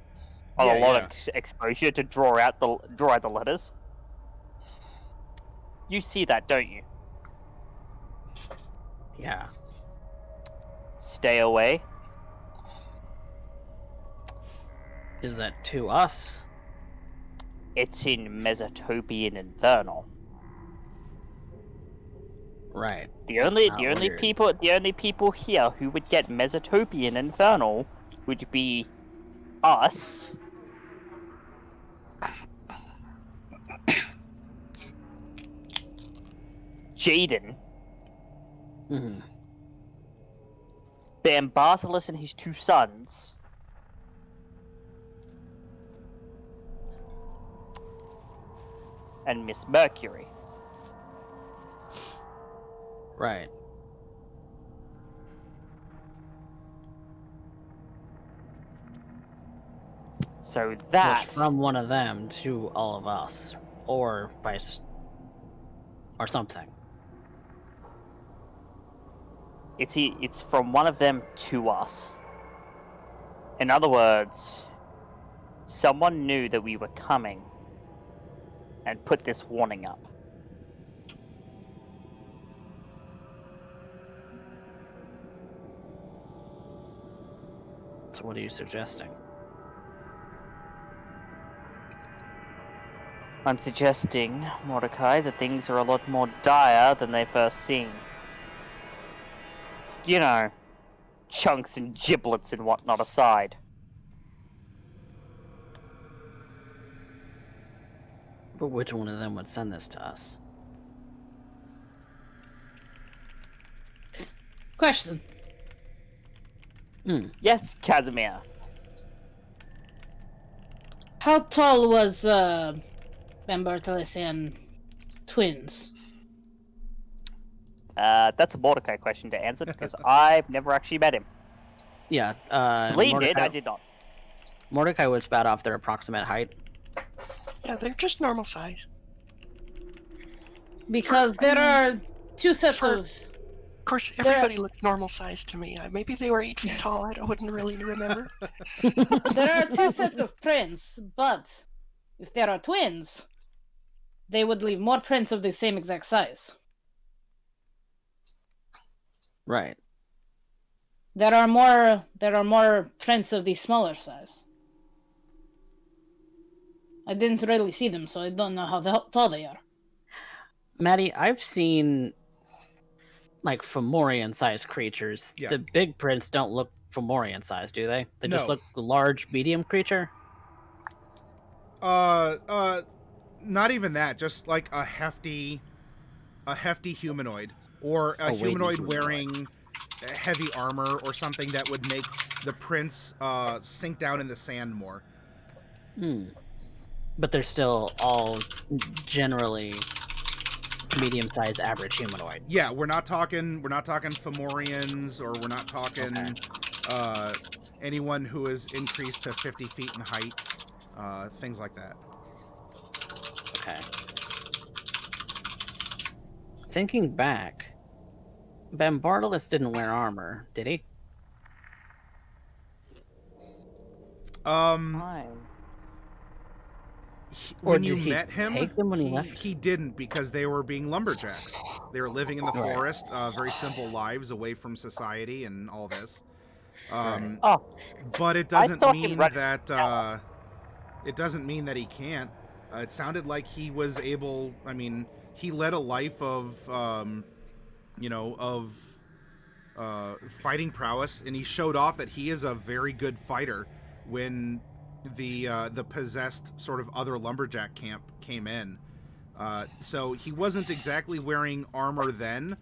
[SPEAKER 2] exposure to draw out the letters. You see that, don't you?
[SPEAKER 3] Yeah.
[SPEAKER 2] Stay away.
[SPEAKER 3] Is that to us?
[SPEAKER 2] It's in Mesotopian Infernal.
[SPEAKER 3] Right.
[SPEAKER 2] The only people here who would get Mesotopian Infernal would be us. Jaden.
[SPEAKER 3] Mm-hmm.
[SPEAKER 2] Ben Bartolos and his 2 sons. And Miss Mercury.
[SPEAKER 3] Right.
[SPEAKER 2] So that
[SPEAKER 3] Which from one of them to all of us, or vice, or something.
[SPEAKER 2] it's from one of them to us. In other words, someone knew that we were coming and put this warning up.
[SPEAKER 3] So what are you suggesting?
[SPEAKER 2] I'm suggesting, Mordecai, that things are a lot more dire than they first seem. You know, chunks and giblets and whatnot aside.
[SPEAKER 3] But which one of them would send this to us?
[SPEAKER 5] Question.
[SPEAKER 2] Yes, Casimir.
[SPEAKER 5] How tall was Ben Bartolos and twins?
[SPEAKER 2] That's a Mordecai question to answer because I've never actually met him.
[SPEAKER 3] Yeah,
[SPEAKER 2] Lee did, I did not.
[SPEAKER 3] Mordecai would spout off their approximate height.
[SPEAKER 4] Yeah, they're just normal size.
[SPEAKER 5] Because there are 2 sets of...
[SPEAKER 4] Of course, everybody looks normal size to me. Maybe they were 8 feet tall. I wouldn't really remember.
[SPEAKER 5] There are 2 sets of prints, but if there are twins, they would leave more prints of the same exact size.
[SPEAKER 3] Right.
[SPEAKER 5] There are more prints of the smaller size. I didn't really see them, so I don't know how tall they are.
[SPEAKER 3] Maddie, I've seen like Fomorian-sized creatures.
[SPEAKER 1] Yeah.
[SPEAKER 3] The big prints don't look Fomorian-sized, do they? They just
[SPEAKER 1] No.
[SPEAKER 3] look large, medium creature?
[SPEAKER 1] Not even that. Just like a hefty humanoid, or a humanoid wearing heavy armor or something that would make the prints sink down in the sand more.
[SPEAKER 3] But they're still all generally medium-sized average humanoid.
[SPEAKER 1] Yeah, we're not talking Fomorians, or we're not talking anyone who is increased to 50 feet in height, things like that.
[SPEAKER 3] Okay. Thinking back, Ben Bartolos didn't wear armor, did he?
[SPEAKER 1] When you met him,
[SPEAKER 3] take them when he left?
[SPEAKER 1] He didn't, because they were being lumberjacks. They were living in the forest, very simple lives away from society and all this. But it doesn't mean that he can't. It sounded like he was able. I mean, he led a life of fighting prowess, and he showed off that he is a very good fighter when the possessed sort of other lumberjack camp came in. So he wasn't exactly wearing armor then,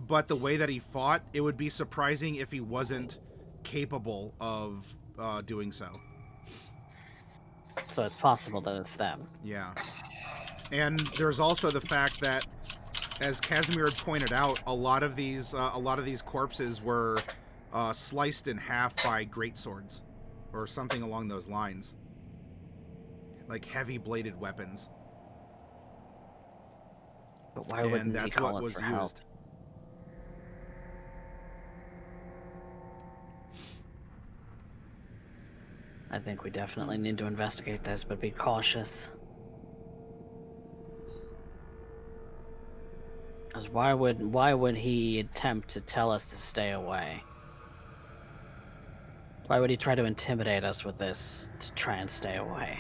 [SPEAKER 1] but the way that he fought, it would be surprising if he wasn't capable of doing so.
[SPEAKER 3] So it's possible that it's them.
[SPEAKER 1] Yeah. And there's also the fact that, as Casimir had pointed out, a lot of these corpses were sliced in half by greatswords, or something along those lines, like heavy bladed weapons.
[SPEAKER 3] But why wouldn't he call it for help? I think we definitely need to investigate this, but be cautious. Because why would he attempt to tell us to stay away? Why would he try to intimidate us with this to try and stay away?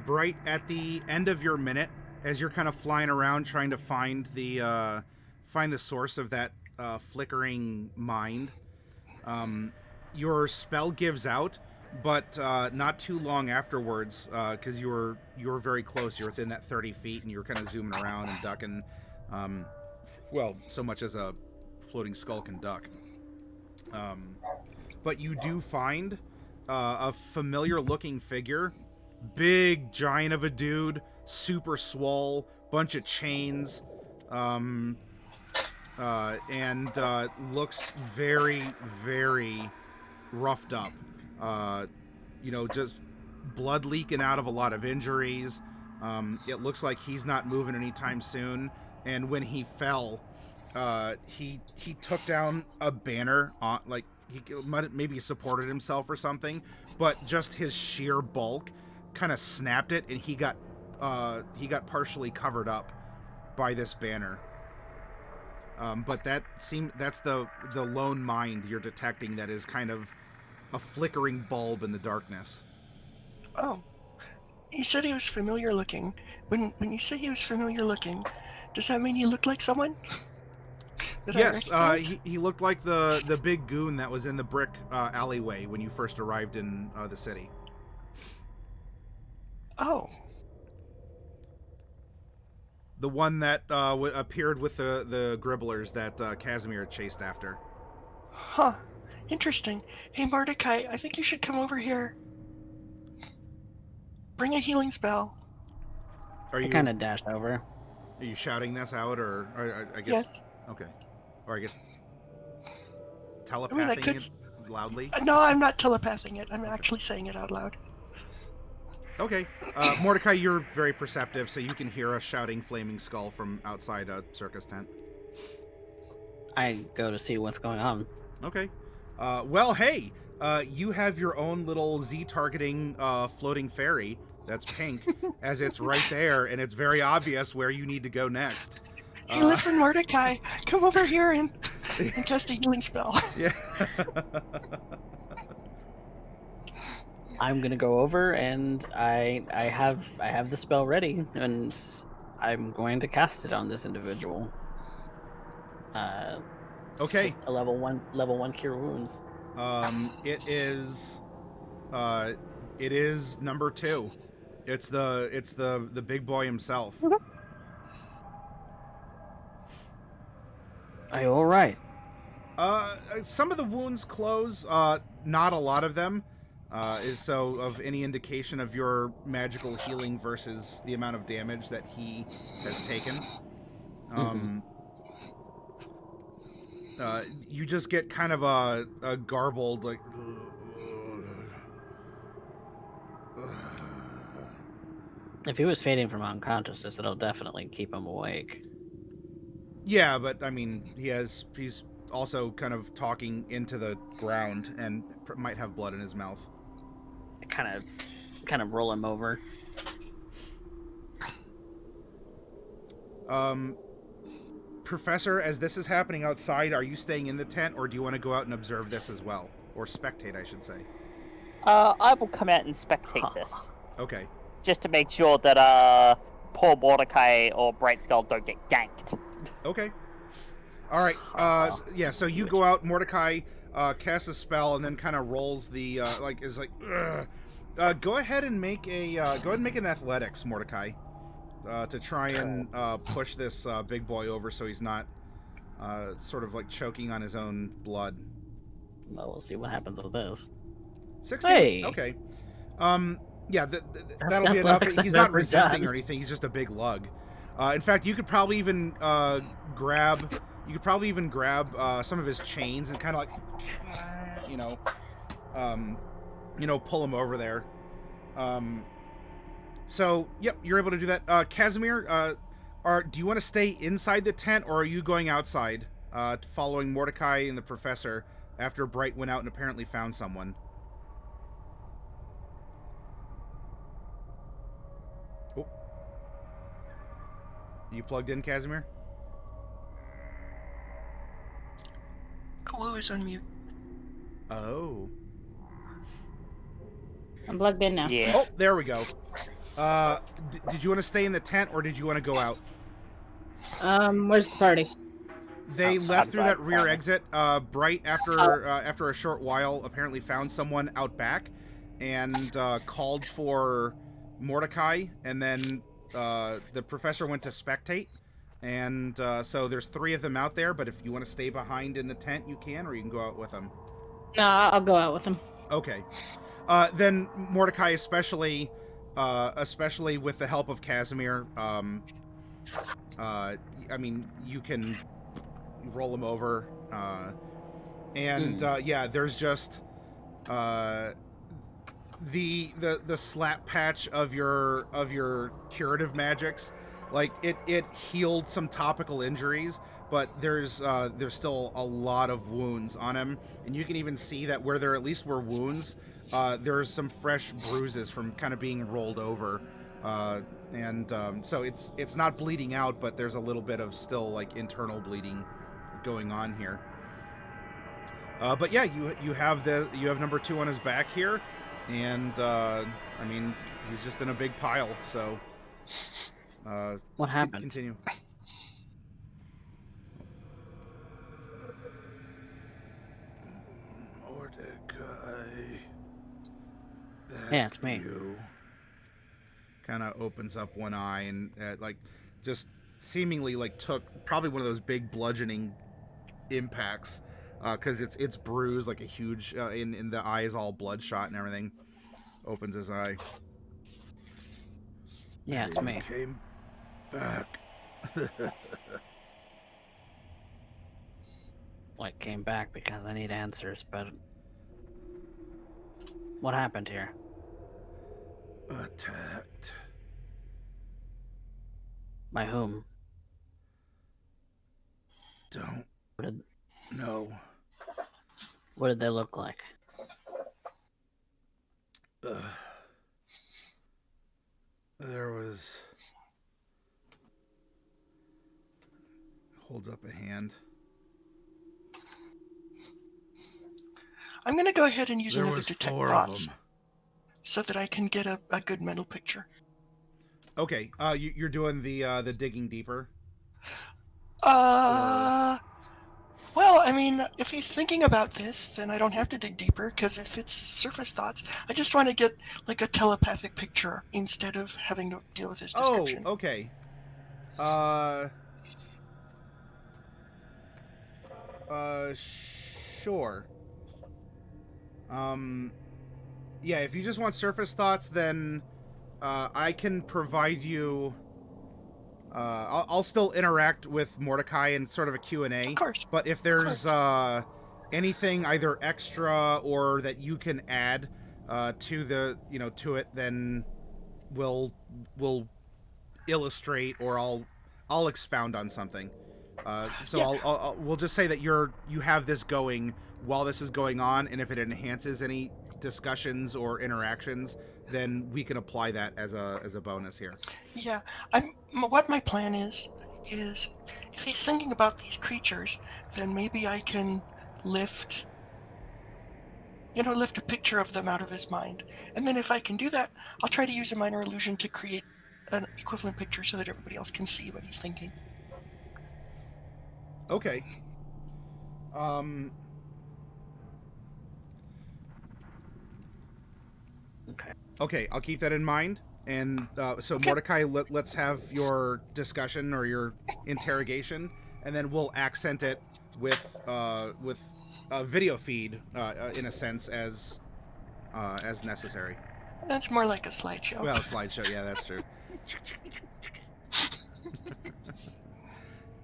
[SPEAKER 1] Bright, at the end of your minute, as you're kind of flying around trying to find the source of that flickering mind, your spell gives out, but not too long afterwards, because you were very close. You're within that 30 feet, and you were kind of zooming around and ducking. Well, so much as a floating skull can duck. But you do find a familiar-looking figure. Big giant of a dude, super swole, bunch of chains, and looks very, very roughed up. Just blood leaking out of a lot of injuries. It looks like he's not moving anytime soon. And when he fell, he took down a banner on, like, he maybe supported himself or something, but just his sheer bulk kind of snapped it, and he got partially covered up by this banner. But that's the lone mind you're detecting that is kind of a flickering bulb in the darkness.
[SPEAKER 4] Oh, you said he was familiar looking. When you say he was familiar looking, does that mean he looked like someone?
[SPEAKER 1] Yes, he looked like the big goon that was in the brick alleyway when you first arrived in the city.
[SPEAKER 4] Oh.
[SPEAKER 1] The one that appeared with the gribblers that Casimir chased after.
[SPEAKER 4] Huh. Interesting. Hey, Mordecai, I think you should come over here. Bring a healing spell.
[SPEAKER 3] I kind of dashed over.
[SPEAKER 1] Are you shouting this out, or I guess?
[SPEAKER 4] Yes.
[SPEAKER 1] Okay. Or I guess telepathing it loudly?
[SPEAKER 4] No, I'm not telepathing it. I'm actually saying it out loud.
[SPEAKER 1] Okay. Mordecai, you're very perceptive, so you can hear a shouting flaming skull from outside a circus tent.
[SPEAKER 3] I go to see what's going on.
[SPEAKER 1] Okay. Well, hey, you have your own little Z-targeting floating fairy that's pink, as it's right there, and it's very obvious where you need to go next.
[SPEAKER 4] Hey, listen, Mordecai, come over here and cast a healing spell.
[SPEAKER 1] Yeah.
[SPEAKER 3] I'm gonna go over, and I have the spell ready, and I'm going to cast it on this individual.
[SPEAKER 1] Okay.
[SPEAKER 3] A level one cure wounds.
[SPEAKER 1] It is number 2. It's the big boy himself.
[SPEAKER 3] Are you all right?
[SPEAKER 1] Some of the wounds close. Not a lot of them. So of any indication of your magical healing versus the amount of damage that he has taken. You just get kind of a garbled, like...
[SPEAKER 3] If he was fading from unconsciousness, it'll definitely keep him awake.
[SPEAKER 1] Yeah, but I mean, he's also kind of talking into the ground and might have blood in his mouth.
[SPEAKER 3] I kind of roll him over.
[SPEAKER 1] Professor, as this is happening outside, are you staying in the tent, or do you want to go out and observe this as well? Or spectate, I should say.
[SPEAKER 2] I will come out and spectate this.
[SPEAKER 1] Okay.
[SPEAKER 2] Just to make sure that poor Mordecai or Bright Skull don't get ganked.
[SPEAKER 1] Okay. All right. Yeah. So you go out. Mordecai casts a spell and then kind of rolls the is like. Ugh. Go ahead and make an athletics, Mordecai, to try and push this big boy over so he's not sort of like choking on his own blood.
[SPEAKER 3] Well, we'll see what happens with this.
[SPEAKER 1] 16.
[SPEAKER 3] Hey.
[SPEAKER 1] Okay. Yeah, that'll be enough.
[SPEAKER 3] athletics
[SPEAKER 1] He's
[SPEAKER 3] I've
[SPEAKER 1] not
[SPEAKER 3] ever
[SPEAKER 1] resisting
[SPEAKER 3] done.
[SPEAKER 1] or anything. He's just a big lug. In fact, you could probably even grab some of his chains and kind of like, pull him over there. So, yep, you're able to do that. Casimir, do you want to stay inside the tent, or are you going outside, following Mordecai and the professor after Bright went out and apparently found someone? Oh. You plugged in, Casimir?
[SPEAKER 4] Who is on mute?
[SPEAKER 1] Oh.
[SPEAKER 5] I'm plugged in now.
[SPEAKER 2] Yeah.
[SPEAKER 1] Oh, there we go. Did you want to stay in the tent, or did you want to go out?
[SPEAKER 5] Where's the party?
[SPEAKER 1] They left through
[SPEAKER 2] outside,
[SPEAKER 1] that rear exit. Bright, after a short while, apparently found someone out back and called for Mordecai, and then the professor went to spectate. And so there's 3 of them out there, but if you want to stay behind in the tent, you can, or you can go out with them.
[SPEAKER 5] No, I'll go out with him.
[SPEAKER 1] Okay. Then Mordecai, especially with the help of Casimir, I mean, you can roll him over, and yeah, there's just the slap patch of your curative magics. Like it healed some topical injuries, but there's still a lot of wounds on him, and you can even see that where there at least were wounds, there's some fresh bruises from kind of being rolled over, and so it's not bleeding out, but there's a little bit of still like internal bleeding going on here. But yeah, you have number 2 on his back here, and I mean, he's just in a big pile. So
[SPEAKER 3] What happened?
[SPEAKER 1] Continue. Mordecai.
[SPEAKER 3] Yeah, it's me.
[SPEAKER 1] Kind of opens up one eye and like just seemingly like took probably one of those big bludgeoning impacts, because it's bruised like a huge in the eye is all bloodshot and everything. Opens his eye.
[SPEAKER 3] Yeah, it's me.
[SPEAKER 1] Came back.
[SPEAKER 3] Like, came back because I need answers, but what happened here?
[SPEAKER 1] Attacked.
[SPEAKER 3] By whom?
[SPEAKER 1] Don't
[SPEAKER 3] What did,
[SPEAKER 1] know.
[SPEAKER 3] what did they look like?
[SPEAKER 1] There was... Holds up a hand.
[SPEAKER 4] I'm going to go ahead and use
[SPEAKER 1] There
[SPEAKER 4] another
[SPEAKER 1] was
[SPEAKER 4] detect
[SPEAKER 1] 4
[SPEAKER 4] thoughts
[SPEAKER 1] of them.
[SPEAKER 4] so that I can get a good mental picture.
[SPEAKER 1] Okay, you're doing the digging deeper.
[SPEAKER 4] Well, I mean, if he's thinking about this, then I don't have to dig deeper, because if it's surface thoughts, I just want to get like a telepathic picture instead of having to deal with his description.
[SPEAKER 1] Oh, okay. Sure. Yeah, if you just want surface thoughts, then I can provide you... I'll still interact with Mordecai in sort of a Q&A.
[SPEAKER 4] Of course.
[SPEAKER 1] But if there's anything either extra or that you can add to the to it, then we'll illustrate, or I'll expound on something. So yeah. We'll just say that you have this going while this is going on, and if it enhances any discussions or interactions, then we can apply that as a bonus here.
[SPEAKER 4] Yeah, what my plan is if he's thinking about these creatures, then maybe I can lift a picture of them out of his mind. And then if I can do that, I'll try to use a minor illusion to create an equivalent picture so that everybody else can see what he's thinking.
[SPEAKER 1] Okay.
[SPEAKER 3] Okay.
[SPEAKER 1] Okay, I'll keep that in mind. And so
[SPEAKER 4] Okay.
[SPEAKER 1] Mordecai, let's have your discussion or your interrogation, and then we'll accent it with a video feed in a sense as necessary.
[SPEAKER 4] That's more like a slideshow.
[SPEAKER 1] Well, slideshow, yeah, that's true.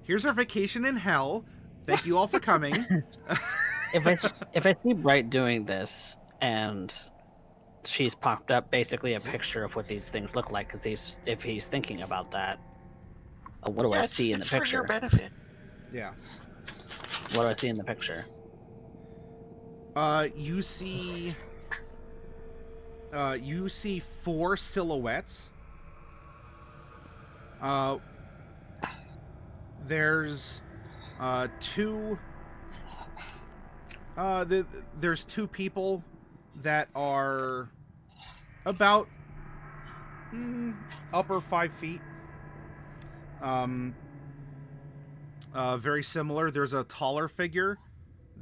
[SPEAKER 1] Here's our vacation in hell. Thank you all for coming.
[SPEAKER 3] If I see Bright doing this and she's popped up basically a picture of what these things look like, because if he's thinking about that, what do I see in the
[SPEAKER 4] it's for your
[SPEAKER 3] picture?
[SPEAKER 4] benefit.
[SPEAKER 1] Yeah.
[SPEAKER 3] What do I see in the picture?
[SPEAKER 1] You see 4 silhouettes. There's 2 there's 2 people that are about upper 5 feet. Very similar. There's a taller figure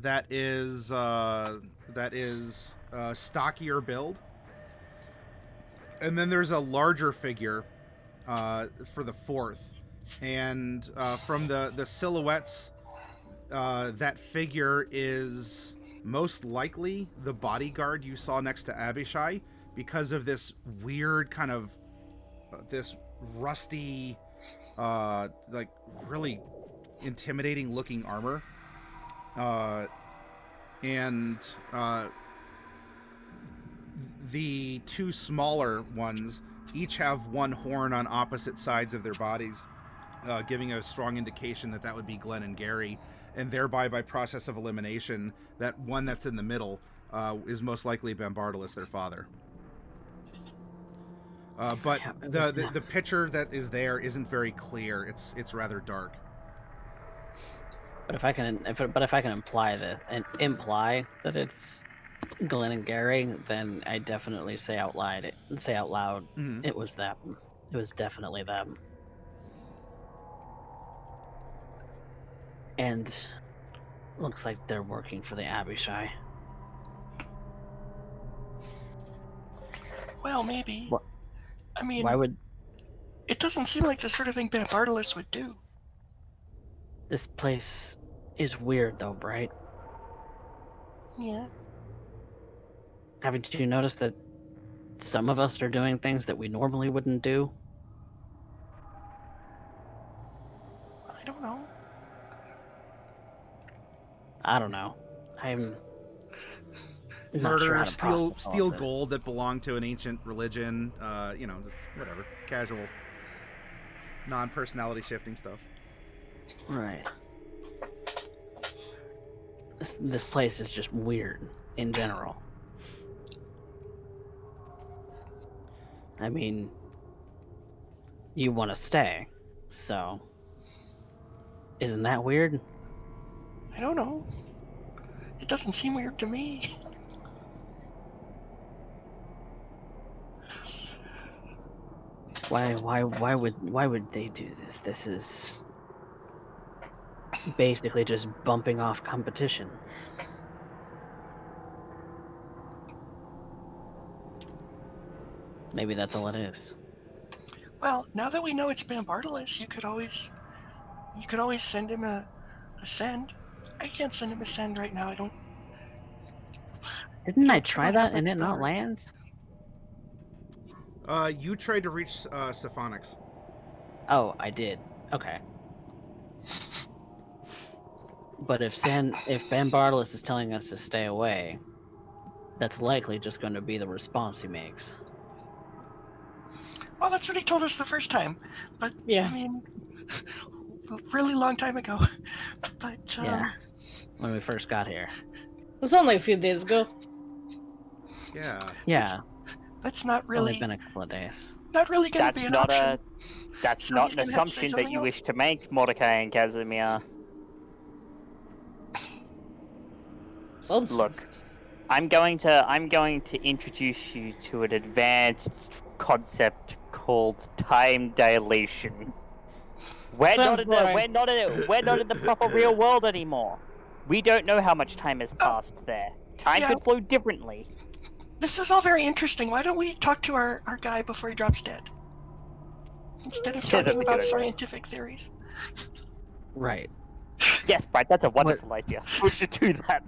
[SPEAKER 1] that is stockier build, and then there's a larger figure for the 4th. And from the silhouettes, that figure is most likely the bodyguard you saw next to Abishai, because of this weird kind of this rusty, like really intimidating looking armor. And the 2 smaller ones each have 1 horn on opposite sides of their bodies, giving a strong indication that would be Glenn and Gary, and thereby, by process of elimination, that one that's in the middle is most likely Bambardalis, their father. But the picture that is there isn't very clear. It's rather dark.
[SPEAKER 3] But if I can imply that it's Glenn and Gary, then I definitely say out loud
[SPEAKER 1] Mm-hmm.
[SPEAKER 3] it was them. It was definitely them. And looks like they're working for the Abishai.
[SPEAKER 4] Well, maybe.
[SPEAKER 3] What?
[SPEAKER 4] I mean,
[SPEAKER 3] Why would
[SPEAKER 4] it doesn't seem like the sort of thing Bambardalis would do.
[SPEAKER 3] this place is weird though, Bright?
[SPEAKER 4] Yeah.
[SPEAKER 3] Haven't you noticed that some of us are doing things that we normally wouldn't do?
[SPEAKER 4] I don't know.
[SPEAKER 3] I don't know. I'm not
[SPEAKER 1] Murder,
[SPEAKER 3] sure how to process all
[SPEAKER 1] steal
[SPEAKER 3] of this.
[SPEAKER 1] gold that belonged to an ancient religion. Just whatever, casual, non-personality shifting stuff.
[SPEAKER 3] Right. This place is just weird in general. I mean, you want to stay, so isn't that weird?
[SPEAKER 4] I don't know. It doesn't seem weird to me.
[SPEAKER 3] Why would they do this? This is basically just bumping off competition. Maybe that's all it is.
[SPEAKER 4] Well, now that we know it's Bambardalis, you could always send him a send. I can't send him a send right now. I don't.
[SPEAKER 3] Didn't I
[SPEAKER 4] don't
[SPEAKER 3] try
[SPEAKER 4] have
[SPEAKER 3] that
[SPEAKER 4] my
[SPEAKER 3] and it
[SPEAKER 4] spell
[SPEAKER 3] not
[SPEAKER 4] ready.
[SPEAKER 3] land?
[SPEAKER 1] You tried to reach Sophonix.
[SPEAKER 3] Oh, I did. Okay. But if Bambardalis is telling us to stay away, that's likely just going to be the response he makes.
[SPEAKER 4] Well, that's what he told us the first time. But
[SPEAKER 5] Yeah.
[SPEAKER 4] I mean, a really long time ago. But
[SPEAKER 3] Yeah. When we first got here.
[SPEAKER 5] It was only a few days ago.
[SPEAKER 1] Yeah.
[SPEAKER 3] Yeah.
[SPEAKER 4] that's not
[SPEAKER 3] It's only
[SPEAKER 4] really
[SPEAKER 3] been a couple of days.
[SPEAKER 4] not really going to
[SPEAKER 2] That's
[SPEAKER 4] be an
[SPEAKER 2] not
[SPEAKER 4] option.
[SPEAKER 2] that's
[SPEAKER 4] So
[SPEAKER 2] not
[SPEAKER 4] he's
[SPEAKER 2] an
[SPEAKER 4] gonna have to say
[SPEAKER 2] assumption that
[SPEAKER 4] something
[SPEAKER 2] you
[SPEAKER 4] else.
[SPEAKER 2] wish to make, Mordecai and Casimir.
[SPEAKER 5] Sounds
[SPEAKER 2] Look, I'm going to introduce you to an advanced concept called time dilation. We're
[SPEAKER 5] Sounds
[SPEAKER 2] not in the
[SPEAKER 5] boring.
[SPEAKER 2] we're not in the proper real world anymore. We don't know how much time has passed there. Time
[SPEAKER 4] Yeah.
[SPEAKER 2] could flow differently.
[SPEAKER 4] This is all very interesting. Why don't we talk to our guy before he drops dead? Instead of
[SPEAKER 2] Yeah, that's
[SPEAKER 4] talking
[SPEAKER 2] a
[SPEAKER 4] about
[SPEAKER 2] good idea.
[SPEAKER 4] scientific theories.
[SPEAKER 3] Right.
[SPEAKER 2] Yes, Bright, that's a wonderful idea. We should do that.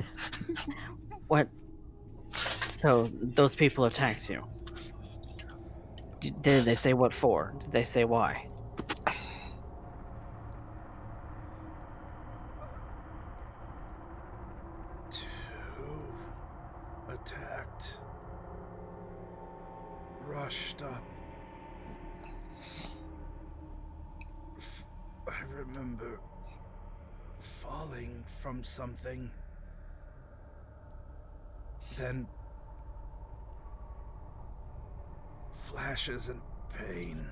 [SPEAKER 3] What? So those people attacked you. Did they say what for? Did they say why?
[SPEAKER 1] Two attacked. Rushed up. I remember falling from something. Then flashes and pain.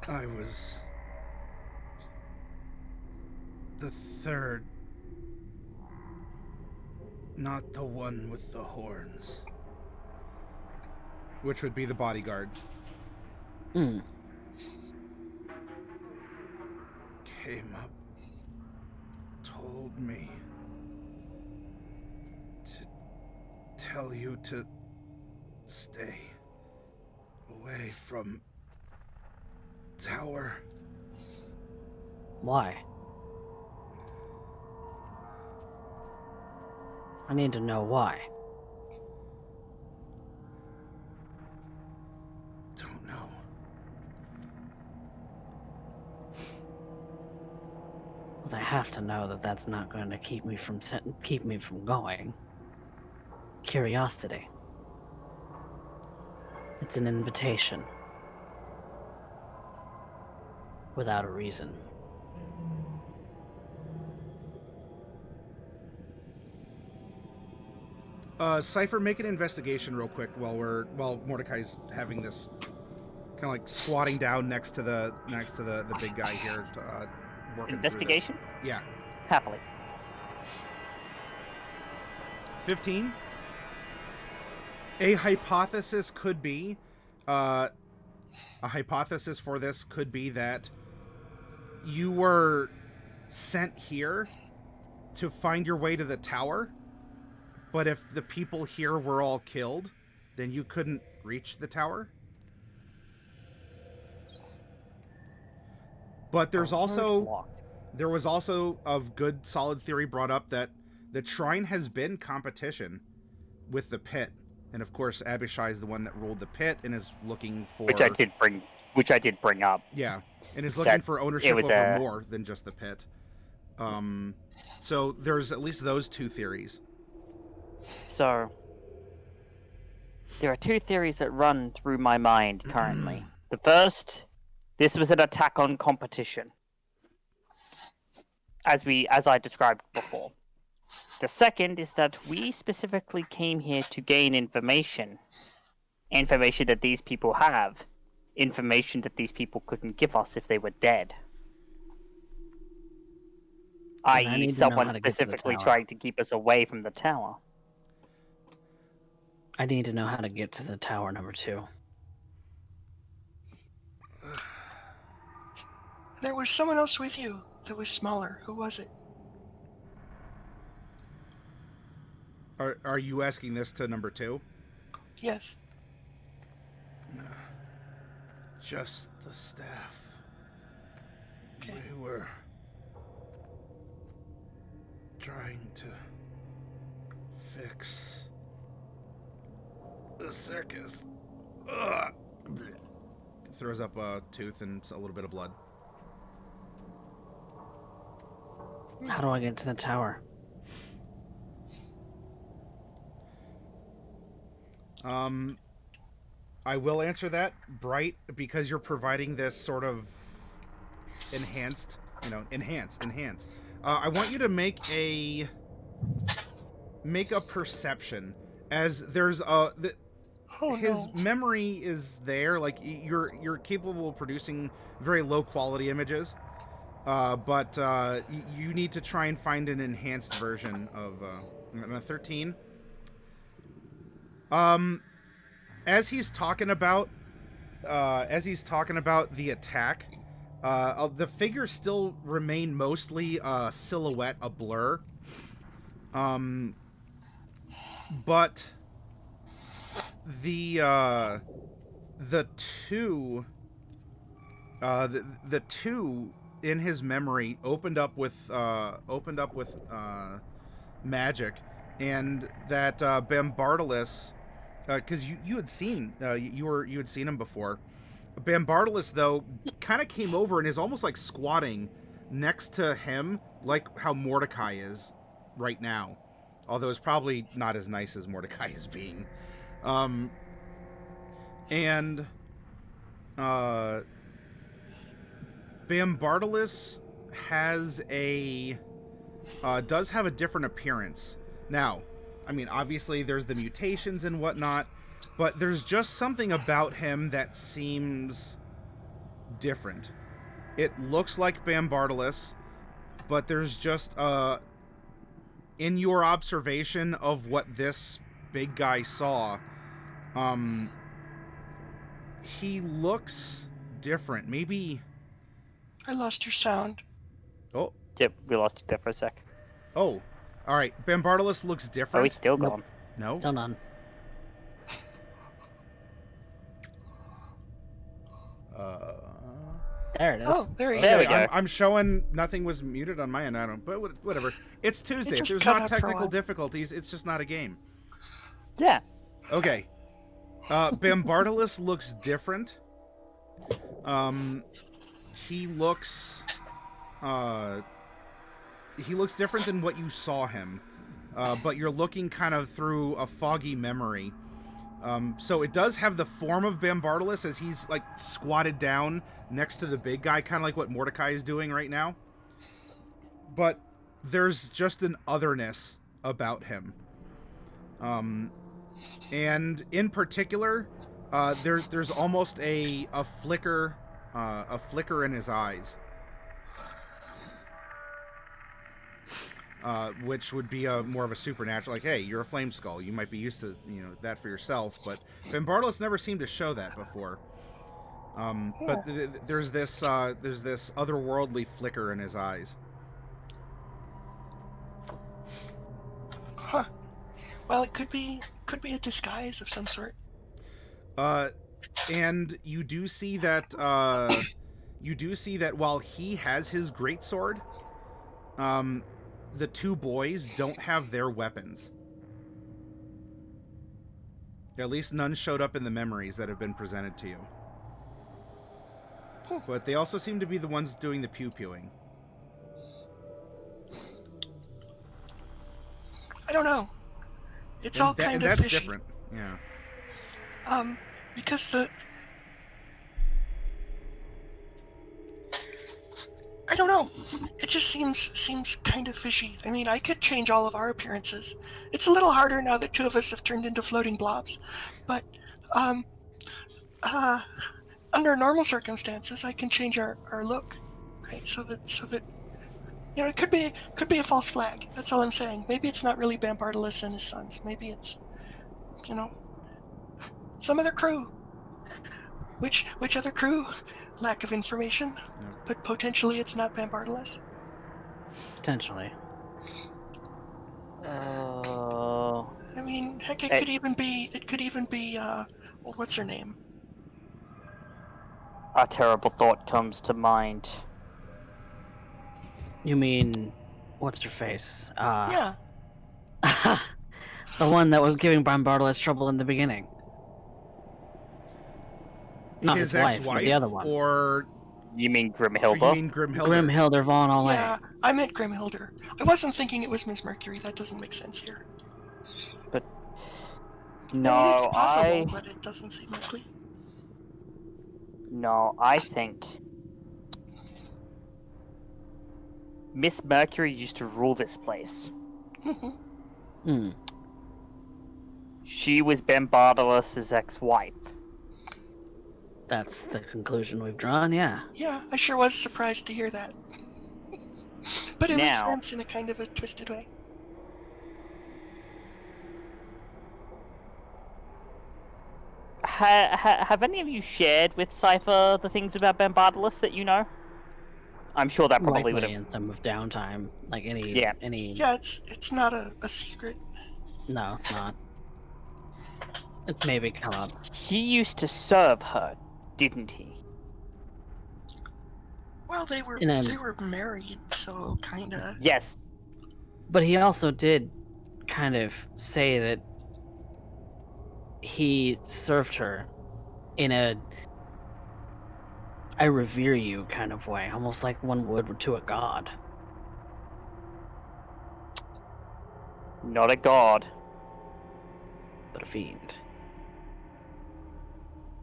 [SPEAKER 1] I was the third, not the one with the horns, which would be the bodyguard.
[SPEAKER 3] Hmm.
[SPEAKER 1] Came up, told me to tell you to stay away from tower.
[SPEAKER 3] Why? I need to know why.
[SPEAKER 1] Don't know.
[SPEAKER 3] Well, I have to know that that's not going to keep me from going. Curiosity. It's an invitation. Without a reason.
[SPEAKER 1] Cypher, make an investigation real quick while Mordecai's having this kind of like squatting down next to the big guy here, working
[SPEAKER 2] Investigation?
[SPEAKER 1] through this. Yeah.
[SPEAKER 2] Happily.
[SPEAKER 1] 15. A hypothesis could be, a hypothesis for this could be that you were sent here to find your way to the tower, but if the people here were all killed, then you couldn't reach the tower. But there was also a good solid theory brought up that the Trine has been competition with the pit. And of course, Abishai is the one that ruled the pit and is looking for...
[SPEAKER 2] Which I did bring up.
[SPEAKER 1] Yeah, and is looking for ownership over
[SPEAKER 2] a...
[SPEAKER 1] more than just the pit. So there's at least those two theories.
[SPEAKER 2] So, there are two theories that run through my mind currently. The first, this was an attack on competition, as I described before. The second is that we specifically came here to gain information that these people have, information that these people couldn't give us if they were dead. I.e., someone specifically trying to keep us away from the tower.
[SPEAKER 3] I need to know how to get to the tower number 2.
[SPEAKER 4] There was someone else with you that was smaller. Who was it?
[SPEAKER 1] Are you asking this to number 2?
[SPEAKER 4] Yes.
[SPEAKER 1] Just the staff.
[SPEAKER 4] Okay.
[SPEAKER 1] We were trying to fix the circus. Ugh. Throws up a tooth and a little bit of blood.
[SPEAKER 3] How do I get to the tower?
[SPEAKER 1] I will answer that, Bright, because you're providing this sort of enhance. I want you to make a perception, as there's his memory is there, like you're capable of producing very low quality images, but you need to try and find an enhanced version of 13. As he's talking about as he's talking about the attack, the figures still remain mostly a silhouette, a blur. But the two the two in his memory opened up with magic, and that Bambardalus, because you had seen you had seen him before. Bambardalus though kind of came over and is almost like squatting next to him, like how Mordecai is right now. Although it's probably not as nice as Mordecai is being. And Bambardalus has does have a different appearance. Now, I mean, obviously there's the mutations and whatnot, but there's just something about him that seems different. It looks like Bambardalus, but there's just in your observation of what this big guy saw, he looks different. Maybe
[SPEAKER 4] I lost your sound.
[SPEAKER 1] Oh.
[SPEAKER 2] Yep, we lost you there for a sec.
[SPEAKER 1] Oh. All right. Bambardalus looks different.
[SPEAKER 2] Oh, he's still
[SPEAKER 3] Nope.
[SPEAKER 2] gone.
[SPEAKER 1] No.
[SPEAKER 3] Still none. There it is.
[SPEAKER 4] Oh, there he
[SPEAKER 2] There
[SPEAKER 4] is.
[SPEAKER 2] we go.
[SPEAKER 1] I'm showing nothing was muted on my end. I don't. But whatever. It's Tuesday. If
[SPEAKER 4] just
[SPEAKER 1] there's
[SPEAKER 4] cut
[SPEAKER 1] not
[SPEAKER 4] out for a
[SPEAKER 1] technical
[SPEAKER 4] while.
[SPEAKER 1] difficulties, it's just not a game.
[SPEAKER 2] Yeah.
[SPEAKER 1] Okay. Bambardalus looks different. He looks different than what you saw him. But you're looking kind of through a foggy memory. So it does have the form of Bambardalus as he's like squatted down next to the big guy, kind of like what Mordecai is doing right now. But there's just an otherness about him. And in particular, there's almost a flicker in his eyes. Which would be more of a supernatural, like, hey, you're a flame skull. You might be used to, that for yourself, but Bambardalus never seemed to show that before. But there's this otherworldly flicker in his eyes.
[SPEAKER 4] Huh. Well, it could be a disguise of some sort.
[SPEAKER 1] And you do see that while he has his greatsword, the two boys don't have their weapons. At least none showed up in the memories that have been presented to you. But they also seem to be the ones doing the pew-pewing.
[SPEAKER 4] I don't know. It's all kind of
[SPEAKER 1] that's
[SPEAKER 4] fishy.
[SPEAKER 1] different. Yeah.
[SPEAKER 4] Because I don't know. It just seems kind of fishy. I mean, I could change all of our appearances. It's a little harder now that two of us have turned into floating blobs. But under normal circumstances, I can change our look, right? So that it could be a false flag. That's all I'm saying. Maybe it's not really Bambardalus and his sons. Maybe it's some other crew. Which other crew? Lack of information.
[SPEAKER 1] Yeah.
[SPEAKER 4] But potentially it's not Bambardalus.
[SPEAKER 3] Potentially.
[SPEAKER 2] Oh.
[SPEAKER 4] I mean, heck, it
[SPEAKER 2] Hey.
[SPEAKER 4] could even be what's her name?
[SPEAKER 2] A terrible thought comes to mind.
[SPEAKER 3] You mean, what's her face?
[SPEAKER 4] Yeah.
[SPEAKER 3] The one that was giving Bambardalus trouble in the beginning. Not
[SPEAKER 1] his
[SPEAKER 3] his wife,
[SPEAKER 1] ex-wife,
[SPEAKER 3] but the other one.
[SPEAKER 1] or
[SPEAKER 2] You mean
[SPEAKER 1] you
[SPEAKER 2] Grimhilda?
[SPEAKER 1] mean Grimhilda?
[SPEAKER 3] Grimhilder Von Olay.
[SPEAKER 4] Yeah, I meant Grimhilder. I wasn't thinking it was Miss Mercury. That doesn't make sense here.
[SPEAKER 2] No,
[SPEAKER 4] I mean, it's possible, but it doesn't seem likely.
[SPEAKER 2] No, I think Miss Mercury used to rule this place.
[SPEAKER 3] Hmm.
[SPEAKER 2] She was Bambardalus' ex-wife.
[SPEAKER 3] That's the conclusion we've drawn, yeah.
[SPEAKER 4] Yeah, I sure was surprised to hear that. But it makes
[SPEAKER 2] Now-
[SPEAKER 4] sense in a kind of a twisted way.
[SPEAKER 2] have any of you shared with Cypher the things about Bambardalus that you know? I'm sure that probably would
[SPEAKER 3] Likely
[SPEAKER 2] have.
[SPEAKER 3] in some of downtime, like
[SPEAKER 2] Yeah.
[SPEAKER 3] any.
[SPEAKER 4] Yeah, it's not a secret.
[SPEAKER 3] No, it's not. It's maybe come up.
[SPEAKER 2] He used to serve her, didn't he?
[SPEAKER 4] Well, they
[SPEAKER 3] In a,
[SPEAKER 4] were married, so kinda.
[SPEAKER 2] Yes.
[SPEAKER 3] but he also did kind of say that he served her in a I revere you kind of way, almost like one would to a god.
[SPEAKER 2] Not a god.
[SPEAKER 3] But a fiend.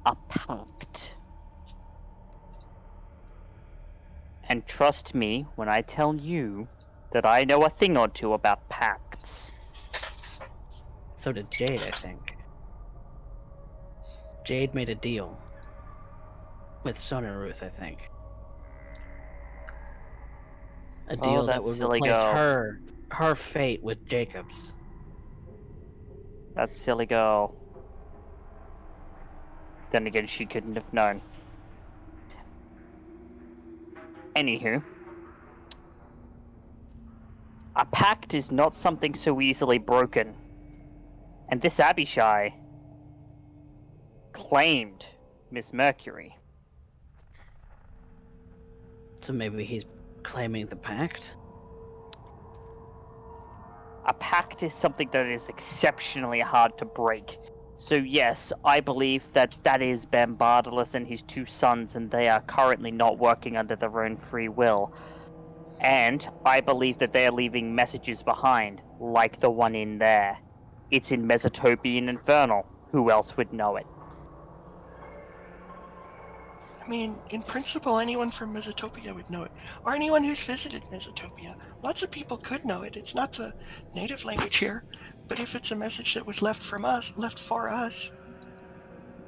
[SPEAKER 2] A pact. And trust me when I tell you that I know a thing or two about pacts.
[SPEAKER 3] So did Jade, I think. Jade made a deal with Son and Ruth, I think. A deal that
[SPEAKER 2] that
[SPEAKER 3] would
[SPEAKER 2] silly
[SPEAKER 3] replace
[SPEAKER 2] girl.
[SPEAKER 3] her fate with Jacob's.
[SPEAKER 2] That silly girl. Then again, she couldn't have known. Anywho. A pact is not something so easily broken. And this Abishai claimed Miss Mercury.
[SPEAKER 3] So maybe he's claiming the pact?
[SPEAKER 2] A pact is something that is exceptionally hard to break. So yes, I believe that that is Bambardalus and his two sons, and they are currently not working under their own free will. And I believe that they are leaving messages behind, like the one in there. It's in Mesotopian Infernal. Who else would know it?
[SPEAKER 4] I mean, in principle, anyone from Mesotopia would know it, or anyone who's visited Mesotopia. Lots of people could know it. It's not the native language here, but if it's a message that was left for us,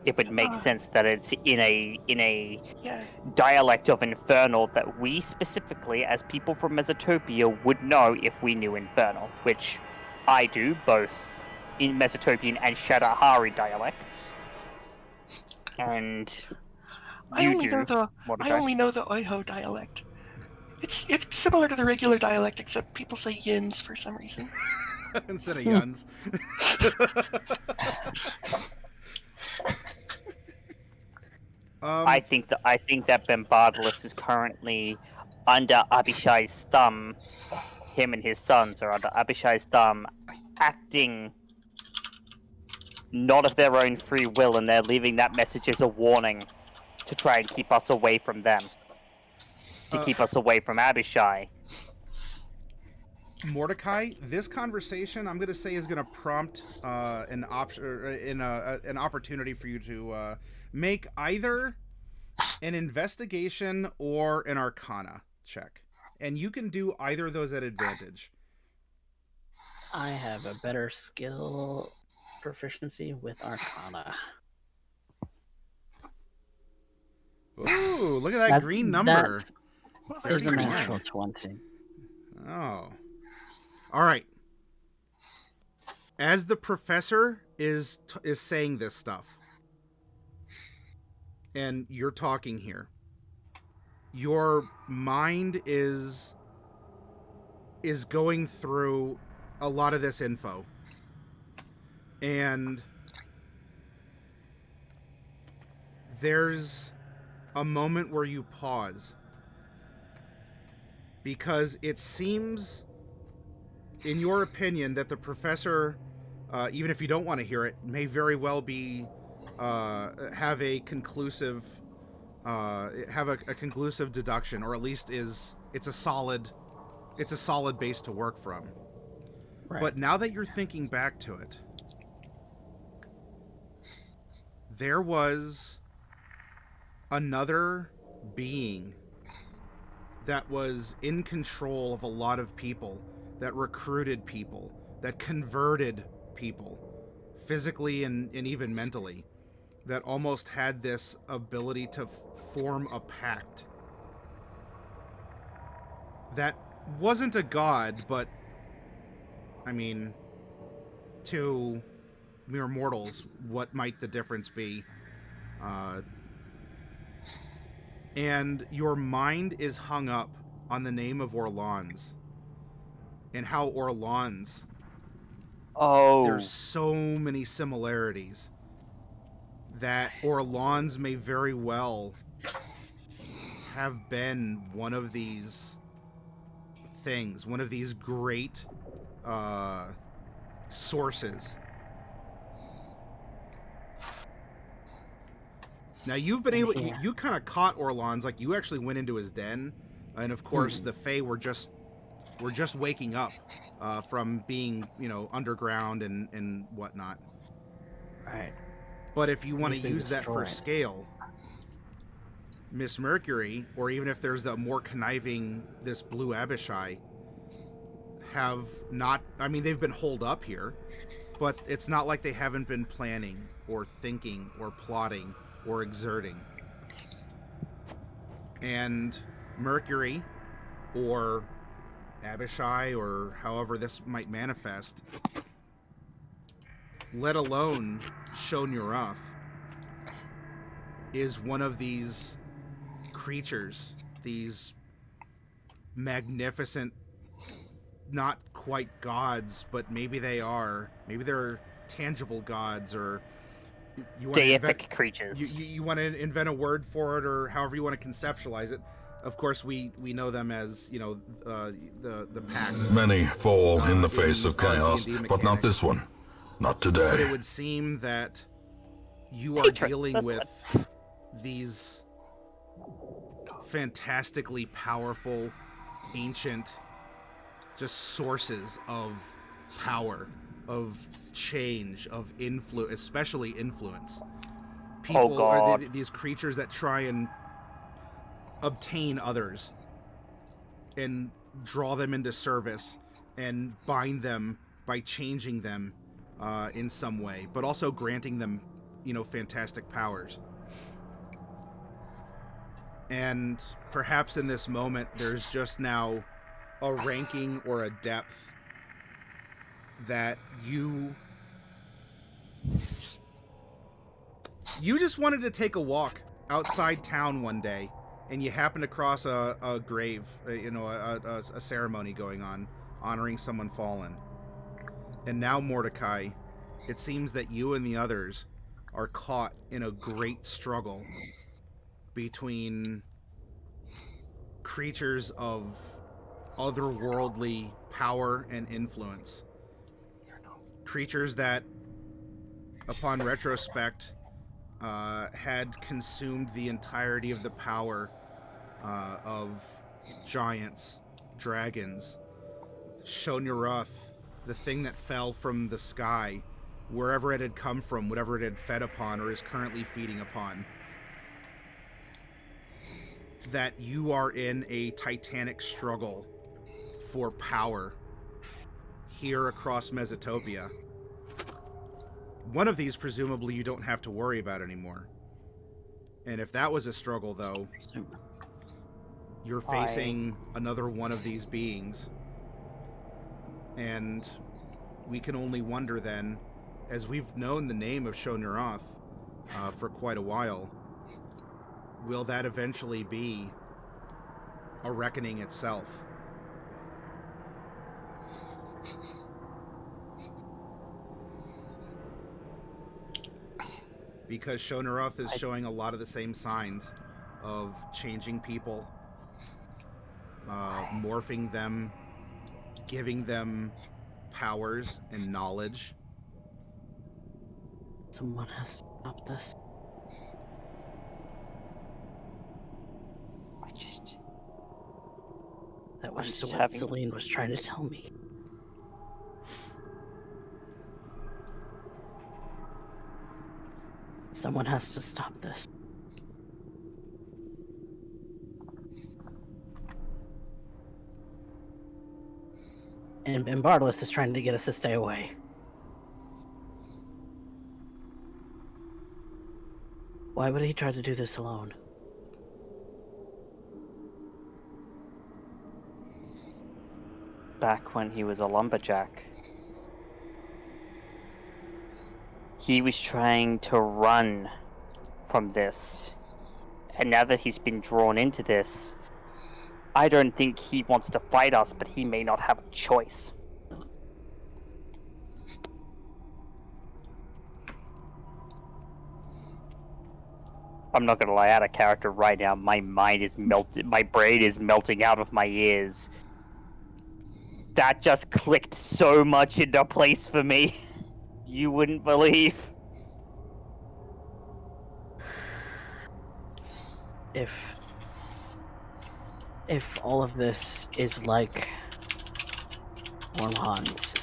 [SPEAKER 2] It would make sense that it's in a
[SPEAKER 4] yeah.
[SPEAKER 2] dialect of Infernal that we specifically, as people from Mesotopia, would know if we knew Infernal, which I do, both in Mesotopian and Shadahari dialects. And
[SPEAKER 4] I
[SPEAKER 2] you
[SPEAKER 4] only
[SPEAKER 2] do,
[SPEAKER 4] know the Oiho dialect. It's similar to the regular dialect, except people say yins for some reason.
[SPEAKER 1] Instead of yuns.
[SPEAKER 2] I think that Bambardalus is currently under Abishai's thumb. Him and his sons are under Abishai's thumb, acting not of their own free will, and they're leaving that message as a warning to try and keep us away from them, to keep us away from Abishai.
[SPEAKER 1] Mordecai, this conversation I'm going to say is going to prompt an opportunity for you to make either an investigation or an arcana check, and you can do either of those at advantage.
[SPEAKER 3] I have a better skill proficiency with arcana.
[SPEAKER 1] Ooh, look at that green number.
[SPEAKER 4] Well,
[SPEAKER 3] That is
[SPEAKER 4] that's
[SPEAKER 3] a
[SPEAKER 4] pretty
[SPEAKER 3] natural
[SPEAKER 4] good.
[SPEAKER 3] 20.
[SPEAKER 1] Oh. All right. As the professor is saying this stuff, and you're talking here, your mind is going through a lot of this info. And there's a moment where you pause, because it seems, in your opinion, that the professor, even if you don't want to hear it, may very well be have a conclusive deduction, or at least it's a solid base to work from.
[SPEAKER 3] Right.
[SPEAKER 1] But now that you're thinking back to it, there was another being that was in control of a lot of people, that recruited people, that converted people, physically and even mentally, that almost had this ability to form a pact. That wasn't a god, but, I mean, to mere mortals, what might the difference be? And your mind is hung up on the name of Orlans and how Orlans,
[SPEAKER 2] Oh.
[SPEAKER 1] there's so many similarities that Orlans may very well have been one of these things, one of these great sources. Now you've been able, you kind of caught Orlans, like you actually went into his den, and of course the Fae were just waking up from being, you know, underground and whatnot.
[SPEAKER 3] Right.
[SPEAKER 1] But if you want to use that for scale, Miss Mercury, or even if there's the more conniving, this Blue Abishai, have not, I mean, they've been holed up here, but it's not like they haven't been planning or thinking or plotting or exerting. And Mercury, or Abishai, or however this might manifest, let alone Shonurath, is one of these creatures, these magnificent, not quite gods, but maybe they are. Maybe they're tangible gods, or you want
[SPEAKER 2] deific creatures.
[SPEAKER 1] You want to invent a word for it, or however you want to conceptualize it. Of course, we know them as, you know, the pact.
[SPEAKER 6] Many fall in the face of chaos, but not this one. Not today.
[SPEAKER 1] But it would seem that you are dealing with these fantastically powerful, ancient, just sources of power, of change, of influence, especially influence. People are these creatures that try and obtain others and draw them into service and bind them by changing them in some way, but also granting them, you know, fantastic powers. And perhaps in this moment, there's just now a ranking or a depth that you just wanted to take a walk outside town one day, and you happened across a grave, you know, a ceremony going on, honoring someone fallen. And now, Mordecai, it seems that you and the others are caught in a great struggle between creatures of otherworldly power and influence. Creatures that, upon retrospect, had consumed the entirety of the power of giants, dragons, Shonurath, the thing that fell from the sky, wherever it had come from, whatever it had fed upon or is currently feeding upon. That you are in a titanic struggle for power here across Mesotopia. One of these, presumably, you don't have to worry about anymore. And if that was a struggle, though, you're facing another one of these beings. And we can only wonder then, as we've known the name of Shonurath for quite a while, will that eventually be a reckoning itself? Because Shonurath is showing a lot of the same signs of changing people, morphing them, giving them powers and knowledge.
[SPEAKER 3] Someone has to stop this. That was what Celine was trying to tell me. Someone has to stop this. And Bartolus is trying to get us to stay away. Why would he try to do this alone?
[SPEAKER 2] Back when he was a lumberjack, he was trying to run from this. And now that he's been drawn into this, I don't think he wants to fight us, but he may not have a choice. I'm not gonna lie, out of character right now, my mind is melted, my brain is melting out of my ears. That just clicked so much into place for me. You wouldn't believe.
[SPEAKER 3] If all of this is like Orlan's,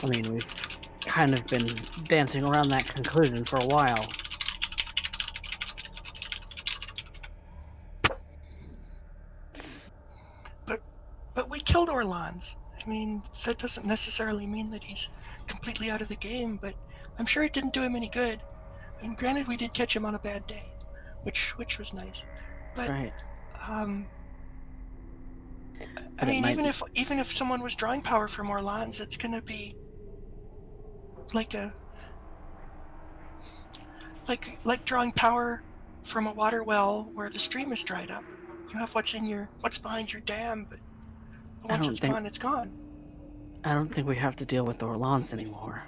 [SPEAKER 3] I mean, we've kind of been dancing around that conclusion for a while.
[SPEAKER 4] But we killed Orlan's. I mean, that doesn't necessarily mean that he's completely out of the game, but I'm sure it didn't do him any good. And granted, we did catch him on a bad day, which was nice. But
[SPEAKER 3] Right.
[SPEAKER 4] I mean, even if someone was drawing power from Orlan's, it's gonna be like drawing power from a water well where the stream is dried up. You have what's behind your dam, but once it's gone, it's gone.
[SPEAKER 3] I don't think we have to deal with Orlan's anymore.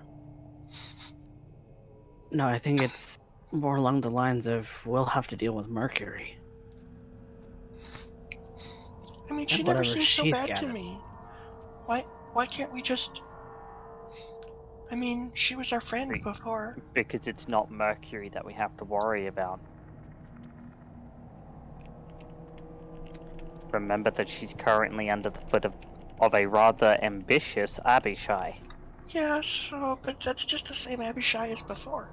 [SPEAKER 3] No, I think it's more along the lines of we'll have to deal with Mercury.
[SPEAKER 4] I mean, she never seemed so bad to me. Why can't we just... I mean, she was our friend before.
[SPEAKER 2] Because it's not Mercury that we have to worry about. Remember that she's currently under the foot of a rather ambitious Abishai.
[SPEAKER 4] Yeah, but that's just the same Abishai as before.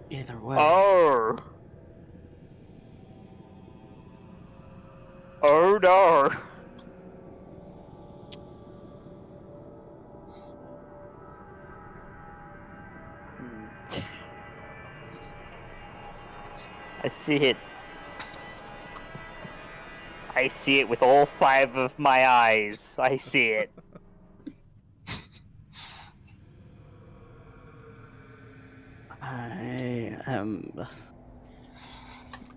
[SPEAKER 3] Either way.
[SPEAKER 2] Oh! Oh no! I see it. I see it with all 5 of my eyes. I see it.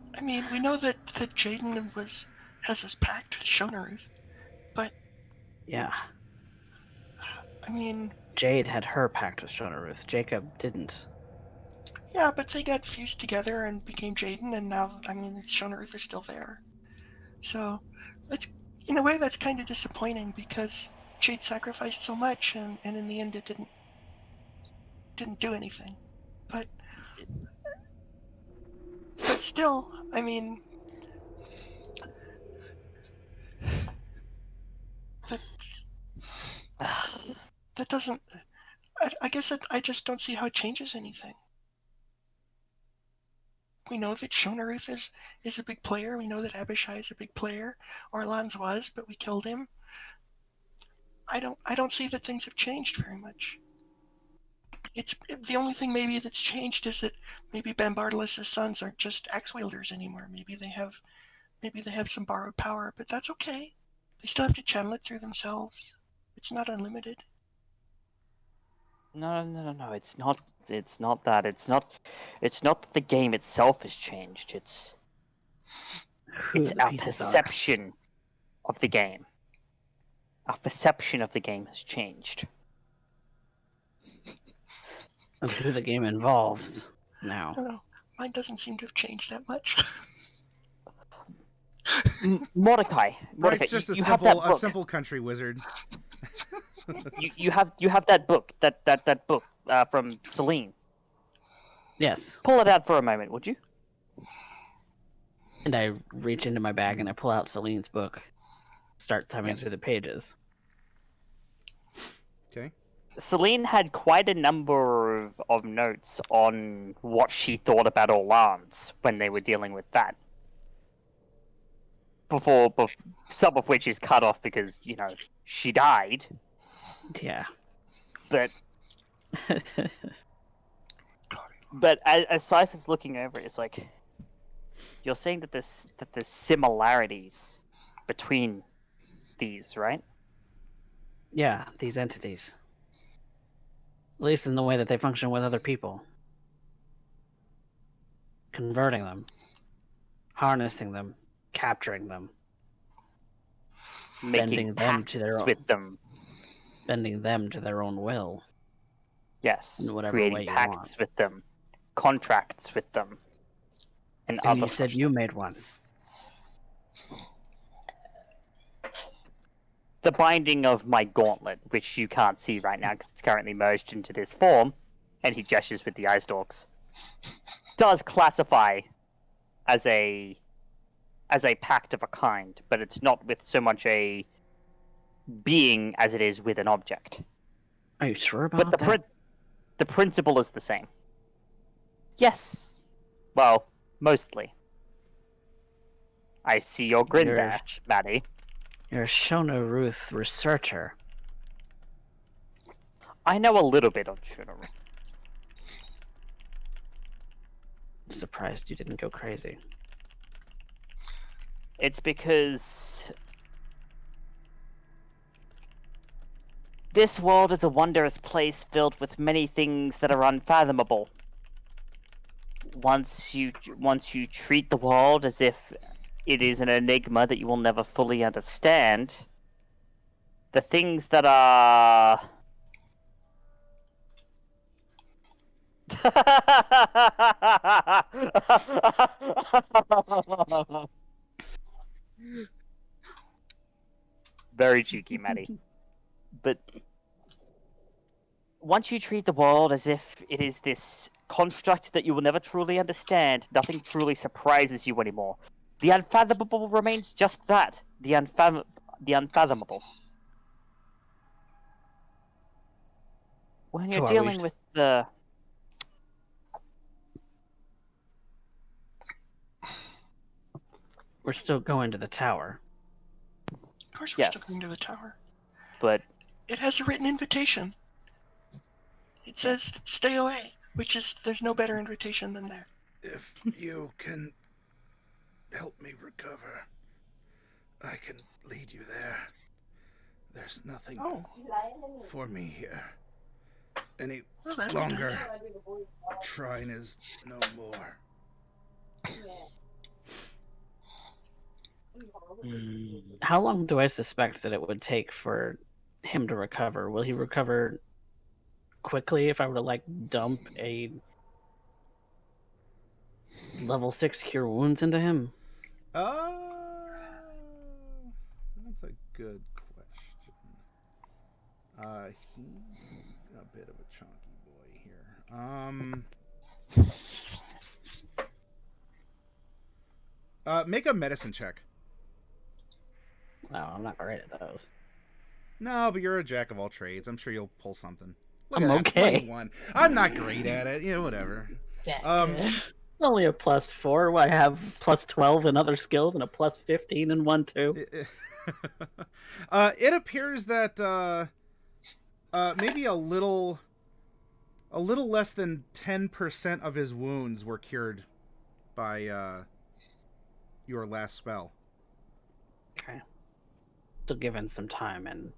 [SPEAKER 4] I mean, we know that Jaden has his pact with Shonaruth, but...
[SPEAKER 3] Yeah.
[SPEAKER 4] I mean...
[SPEAKER 3] Jade had her pact with Shonaruth. Jacob didn't.
[SPEAKER 4] Yeah, but they got fused together and became Jaden, and now, I mean, Shonaruth is still there. So, in a way, that's kind of disappointing, because Jade sacrificed so much, and in the end it didn't do anything. But still, I mean... That doesn't... I guess I just don't see how it changes anything. We know that Shonaruth is a big player. We know that Abishai is a big player. Orlan's was, but we killed him. I don't see that things have changed very much. It's the only thing maybe that's changed is that maybe Bambardalis' sons aren't just axe wielders anymore. Maybe they have some borrowed power, but that's okay. They still have to channel it through themselves. It's not unlimited.
[SPEAKER 2] No, it's not that. It's not that the game itself has changed. It's our perception of the game. Our perception of the game has changed.
[SPEAKER 3] Of who the game involves now.
[SPEAKER 4] No, mine doesn't seem to have changed that much.
[SPEAKER 2] Mordecai,
[SPEAKER 1] It's just a simple country wizard.
[SPEAKER 2] you have that book, that book from Celine.
[SPEAKER 3] Yes.
[SPEAKER 2] Pull it out for a moment, would you?
[SPEAKER 3] And I reach into my bag and I pull out Celine's book. Start thumbing through the pages.
[SPEAKER 1] Okay.
[SPEAKER 2] Celine had quite a number of notes on what she thought about Orlan's when they were dealing with that. Before some of which is cut off because, she died.
[SPEAKER 3] Yeah.
[SPEAKER 2] But as Cypher's looking over it, it's like, you're saying that there's similarities between these, right?
[SPEAKER 3] Yeah, these entities. At least in the way that they function with other people. Converting them. Harnessing them. Capturing them.
[SPEAKER 2] Making
[SPEAKER 3] Bending them
[SPEAKER 2] pacts
[SPEAKER 3] to their own,
[SPEAKER 2] with them.
[SPEAKER 3] bending them to their own will.
[SPEAKER 2] Yes,
[SPEAKER 3] In whatever
[SPEAKER 2] creating
[SPEAKER 3] way you
[SPEAKER 2] pacts
[SPEAKER 3] want.
[SPEAKER 2] with them, contracts with them, and
[SPEAKER 3] And
[SPEAKER 2] other
[SPEAKER 3] you said
[SPEAKER 2] such
[SPEAKER 3] you
[SPEAKER 2] things.
[SPEAKER 3] made one.
[SPEAKER 2] The binding of my gauntlet, which you can't see right now because it's currently merged into this form, and he gestures with the eye stalks, does classify as a pact of a kind, but it's not with so much a being as it is with an object.
[SPEAKER 3] Are you sure
[SPEAKER 2] But
[SPEAKER 3] about that?
[SPEAKER 2] the principle is the same. Yes. Well, mostly. I see your grin
[SPEAKER 3] You're-
[SPEAKER 2] there, Maddie.
[SPEAKER 3] You're a Shona Ruth researcher.
[SPEAKER 2] I know a little bit on Shunnaru.
[SPEAKER 3] I'm surprised you didn't go crazy.
[SPEAKER 2] It's because this world is a wondrous place filled with many things that are unfathomable. Once you treat the world as if it is an enigma that you will never fully understand, the things that are very cheeky, Maddie. But once you treat the world as if it is this construct that you will never truly understand, nothing truly surprises you anymore. The unfathomable remains just that, the unfathomable. When you're
[SPEAKER 3] So are
[SPEAKER 2] dealing
[SPEAKER 3] we-
[SPEAKER 2] with the...
[SPEAKER 3] We're still going to the tower.
[SPEAKER 4] Of course, we're still
[SPEAKER 2] Yes.
[SPEAKER 4] going to the tower.
[SPEAKER 2] But
[SPEAKER 4] It has a written invitation. It says, stay away, which is, there's no better invitation than that.
[SPEAKER 1] If you can help me recover, I can lead you there. There's nothing for me here any
[SPEAKER 4] Well, that'd be
[SPEAKER 1] longer.
[SPEAKER 4] nice.
[SPEAKER 1] Trine is no more.
[SPEAKER 3] How long do I suspect that it would take for him to recover? Will he recover quickly if I were to, like, dump a level 6 cure wounds into him?
[SPEAKER 1] That's a good question. He's a bit of a chunky boy here. Make a medicine check.
[SPEAKER 3] No, I'm not great at those.
[SPEAKER 1] No, but you're a jack of all trades. I'm sure you'll pull something. Look
[SPEAKER 3] I'm
[SPEAKER 1] at that,
[SPEAKER 3] okay.
[SPEAKER 1] 21. I'm not great at it. Whatever.
[SPEAKER 3] Only a +4. I have +12 in other skills and a +15 in one too.
[SPEAKER 1] It appears that maybe a little less than 10% of his wounds were cured by your last spell.
[SPEAKER 3] Okay. So given some time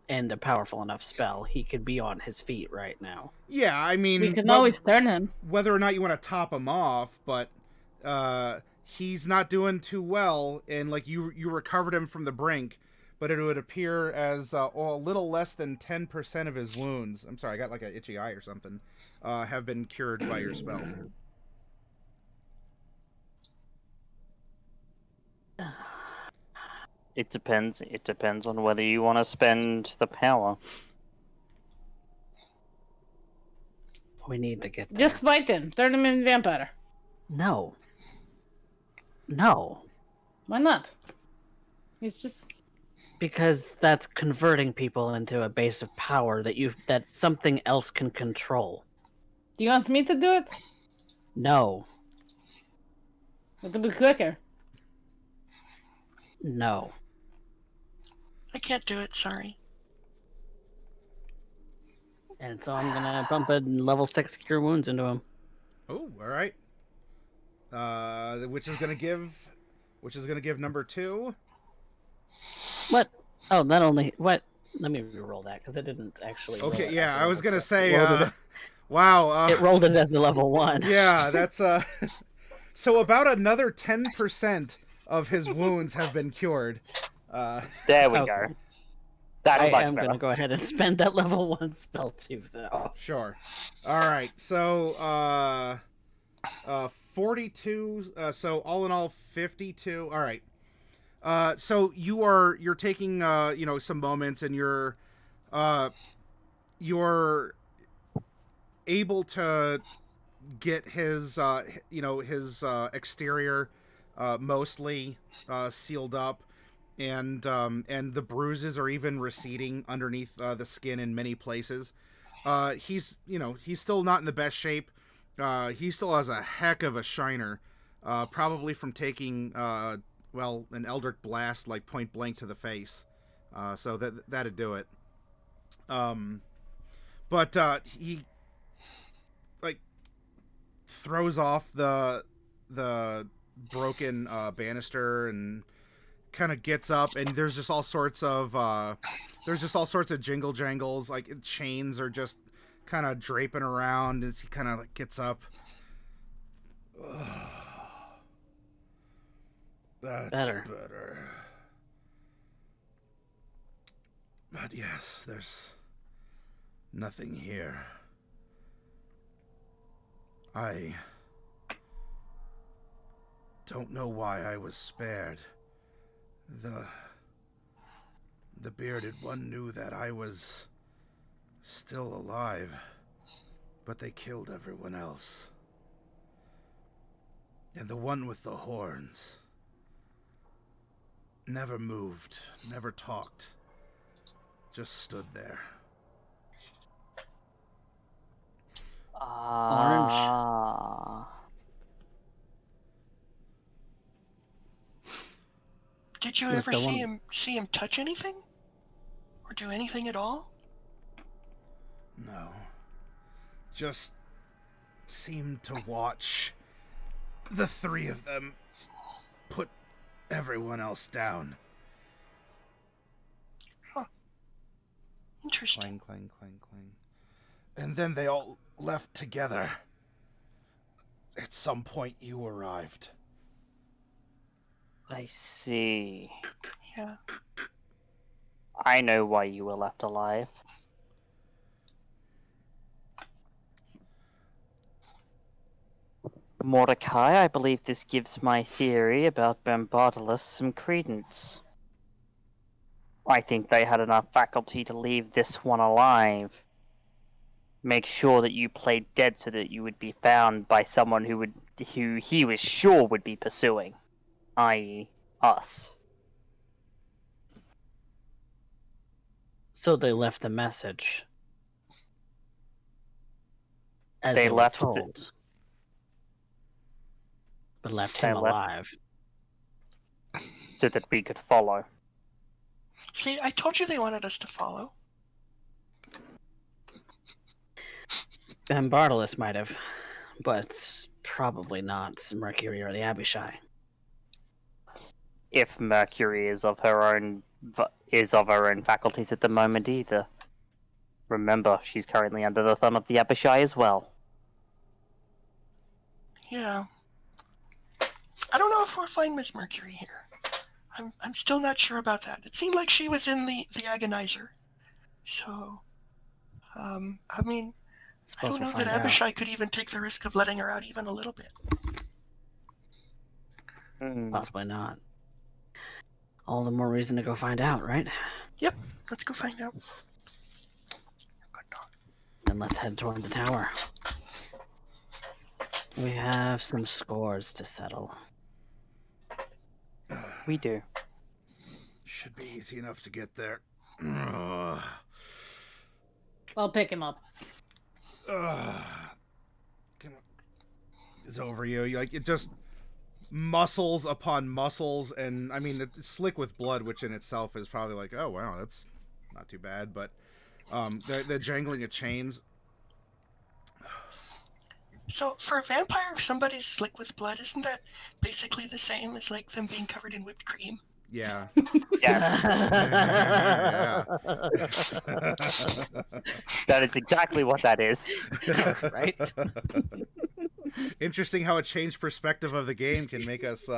[SPEAKER 3] and a powerful enough spell, he could be on his feet right now.
[SPEAKER 1] Yeah, I mean,
[SPEAKER 5] We can always turn him.
[SPEAKER 1] whether or not you want to top him off, but he's not doing too well, and like you recovered him from the brink, but it would appear as a little less than 10% of his wounds. I'm sorry, I got like an itchy eye or something. Have been cured by your spell.
[SPEAKER 2] it depends. It depends on whether you want to spend the power.
[SPEAKER 3] We need to get there.
[SPEAKER 5] Just fight him. Turn him into vampire.
[SPEAKER 3] No. No.
[SPEAKER 5] Why not? He's just...
[SPEAKER 3] Because that's converting people into a base of power that something else can control.
[SPEAKER 5] Do you want me to do it?
[SPEAKER 3] No.
[SPEAKER 5] It'll be quicker.
[SPEAKER 3] No.
[SPEAKER 4] I can't do it, sorry.
[SPEAKER 3] And so I'm gonna bump a level 6 cure wounds into him.
[SPEAKER 1] Oh, all right. Which is gonna give number 2
[SPEAKER 3] What? Oh, not only what? Let me re-roll that because it didn't actually. Roll
[SPEAKER 1] Okay,
[SPEAKER 3] it
[SPEAKER 1] yeah,
[SPEAKER 3] as a
[SPEAKER 1] I was
[SPEAKER 3] level
[SPEAKER 1] gonna
[SPEAKER 3] two.
[SPEAKER 1] say,
[SPEAKER 3] It rolled it,
[SPEAKER 1] wow.
[SPEAKER 3] it rolled it as a level 1.
[SPEAKER 1] Yeah, that's so about another 10% of his wounds have been cured.
[SPEAKER 2] There we
[SPEAKER 3] Okay.
[SPEAKER 2] go. That's
[SPEAKER 3] I
[SPEAKER 2] much
[SPEAKER 3] am
[SPEAKER 2] better.
[SPEAKER 3] gonna go ahead and spend that level 1 spell too, though.
[SPEAKER 1] Sure. All right. So 42 so all in all 52. All right. So you're taking some moments, and you're able to get his his exterior mostly sealed up, and the bruises are even receding underneath the skin in many places. He's still not in the best shape. He still has a heck of a shiner, probably from taking an Eldritch Blast like point blank to the face. So that'd do it. But he like throws off the broken banister and kind of gets up, and there's just all sorts of jingle jangles, like chains are just kind of draping around as he kind of like gets up. That's better. But yes, there's nothing here. I don't know why I was spared. The bearded one knew that I was still alive, but they killed everyone else. And the one with the horns never moved, never talked, just stood there.
[SPEAKER 3] Orange.
[SPEAKER 4] Did you
[SPEAKER 3] Was
[SPEAKER 4] ever
[SPEAKER 3] the
[SPEAKER 4] see
[SPEAKER 3] one-
[SPEAKER 4] him touch anything? Or do anything at all?
[SPEAKER 1] No. Just seemed to watch the three of them put everyone else down.
[SPEAKER 4] Huh. Interesting.
[SPEAKER 1] Clang, clang, clang, clang. And then they all left together. At some point, you arrived.
[SPEAKER 2] I see.
[SPEAKER 4] Yeah.
[SPEAKER 2] I know why you were left alive. Mordecai, I believe this gives my theory about Bombardilus some credence. I think they had enough faculty to leave this one alive. Make sure that you played dead so that you would be found by someone who he was sure would be pursuing, i.e., us.
[SPEAKER 3] So they left the message. As
[SPEAKER 2] They
[SPEAKER 3] they were
[SPEAKER 2] left
[SPEAKER 3] told. But left
[SPEAKER 2] They
[SPEAKER 3] him
[SPEAKER 2] left-
[SPEAKER 3] alive.
[SPEAKER 2] so that we could follow.
[SPEAKER 4] See, I told you they wanted us to follow.
[SPEAKER 3] Bombardilus might have, but probably not Mercury or the Abishai.
[SPEAKER 2] If Mercury is of her own faculties at the moment either. Remember, she's currently under the thumb of the Abishai as well.
[SPEAKER 4] Yeah. I don't know if we'll find Miss Mercury here. I'm still not sure about that. It seemed like she was in the agonizer. So, I mean, I don't know that Abishai could even take the risk of letting her out even a little bit.
[SPEAKER 3] Possibly not. All the more reason to go find out, right?
[SPEAKER 4] Yep, let's go find out.
[SPEAKER 3] Then let's head toward the tower. We have some scores to settle.
[SPEAKER 2] We do.
[SPEAKER 1] Should be easy enough to get there.
[SPEAKER 5] I'll pick him up.
[SPEAKER 1] It's over you. Like, it just muscles upon muscles, and I mean, it's slick with blood, which in itself is probably like, oh wow, that's not too bad. But the jangling of chains.
[SPEAKER 4] So, for a vampire, if somebody's slick with blood, isn't that basically the same as like them being covered in whipped cream?
[SPEAKER 1] Yeah.
[SPEAKER 2] Yes,
[SPEAKER 1] Yeah.
[SPEAKER 2] that is exactly what that is.
[SPEAKER 3] Right?
[SPEAKER 1] Interesting how a changed perspective of the game can make us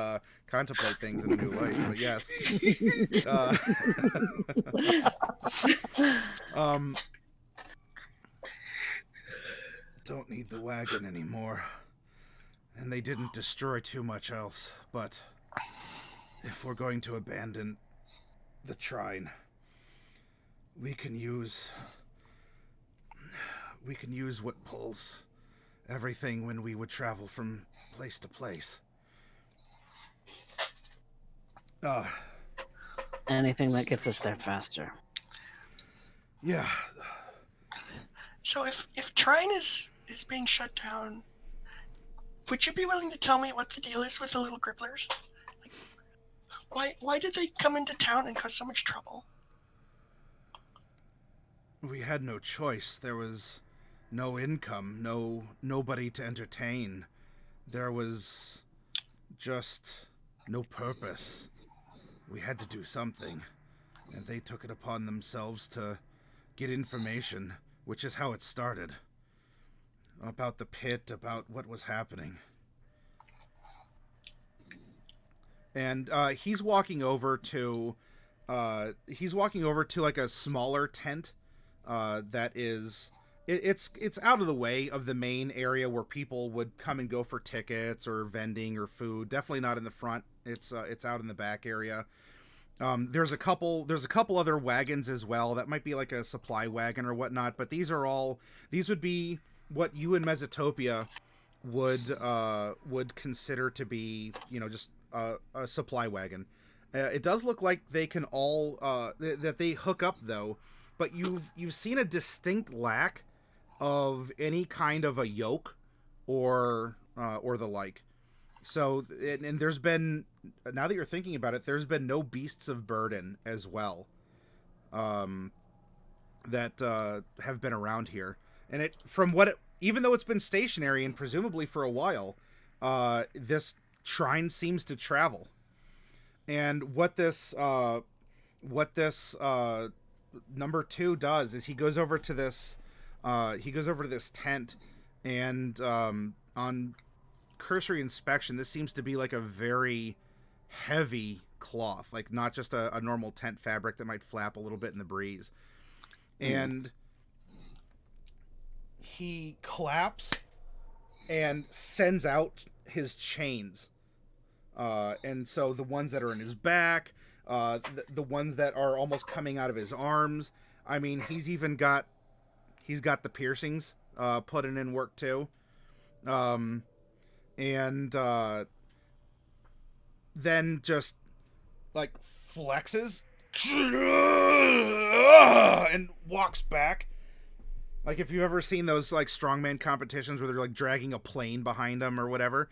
[SPEAKER 1] contemplate things in a new light. But yes. Um, don't need the wagon anymore. And they didn't destroy too much else. But if we're going to abandon the Trine, we can use what pulls everything when we would travel from place to place.
[SPEAKER 3] Anything that gets us there faster.
[SPEAKER 1] Yeah.
[SPEAKER 4] So if Trine is being shut down, would you be willing to tell me what the deal is with the little gribblers? Like, why did they come into town and cause so much trouble?
[SPEAKER 1] We had no choice. There was no income, nobody to entertain. There was just no purpose. We had to do something, and they took it upon themselves to get information, which is how it started. About the pit, about what was happening. And he's walking over to like a smaller tent that is it's out of the way of the main area where people would come and go for tickets or vending or food. Definitely not in the front. It's out in the back area. There's a couple other wagons as well. That might be like a supply wagon or whatnot, but these would be what you in Mesotopia would consider to be, just a supply wagon. It does look like they can all that they hook up though, but you've seen a distinct lack of any kind of a yoke or the like. So, and there's been, now that you're thinking about it, there's been no beasts of burden as well that have been around here. And even though it's been stationary and presumably for a while, this Trine seems to travel. And what this number 2 does is he goes over to this tent, and on cursory inspection, this seems to be like a very heavy cloth, like not just a normal tent fabric that might flap a little bit in the breeze. And he claps and sends out his chains. And so the ones that are in his back, the ones that are almost coming out of his arms. I mean, he's got the piercings putting in work too. And then just like flexes and walks back. Like if you've ever seen those like strongman competitions where they're like dragging a plane behind them or whatever.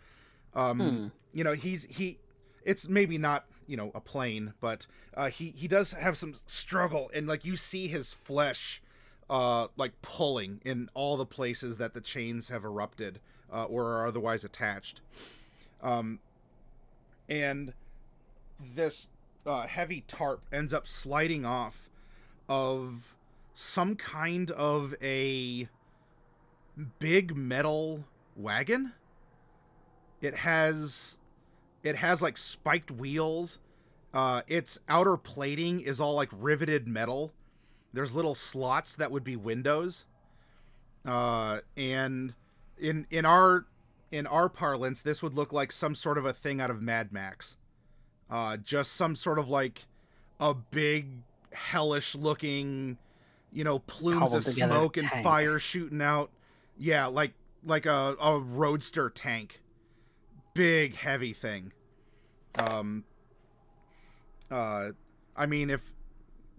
[SPEAKER 1] It's maybe not, a plane, but he does have some struggle, and like you see his flesh like pulling in all the places that the chains have erupted or are otherwise attached. And this heavy tarp ends up sliding off of some kind of a big metal wagon. It has like spiked wheels. Its outer plating is all like riveted metal. There's little slots that would be windows. And in our parlance, this would look like some sort of a thing out of Mad Max. Just some sort of like a big hellish looking, plumes of smoke and fire shooting out. Yeah, like a roadster tank. Big heavy thing. I mean, if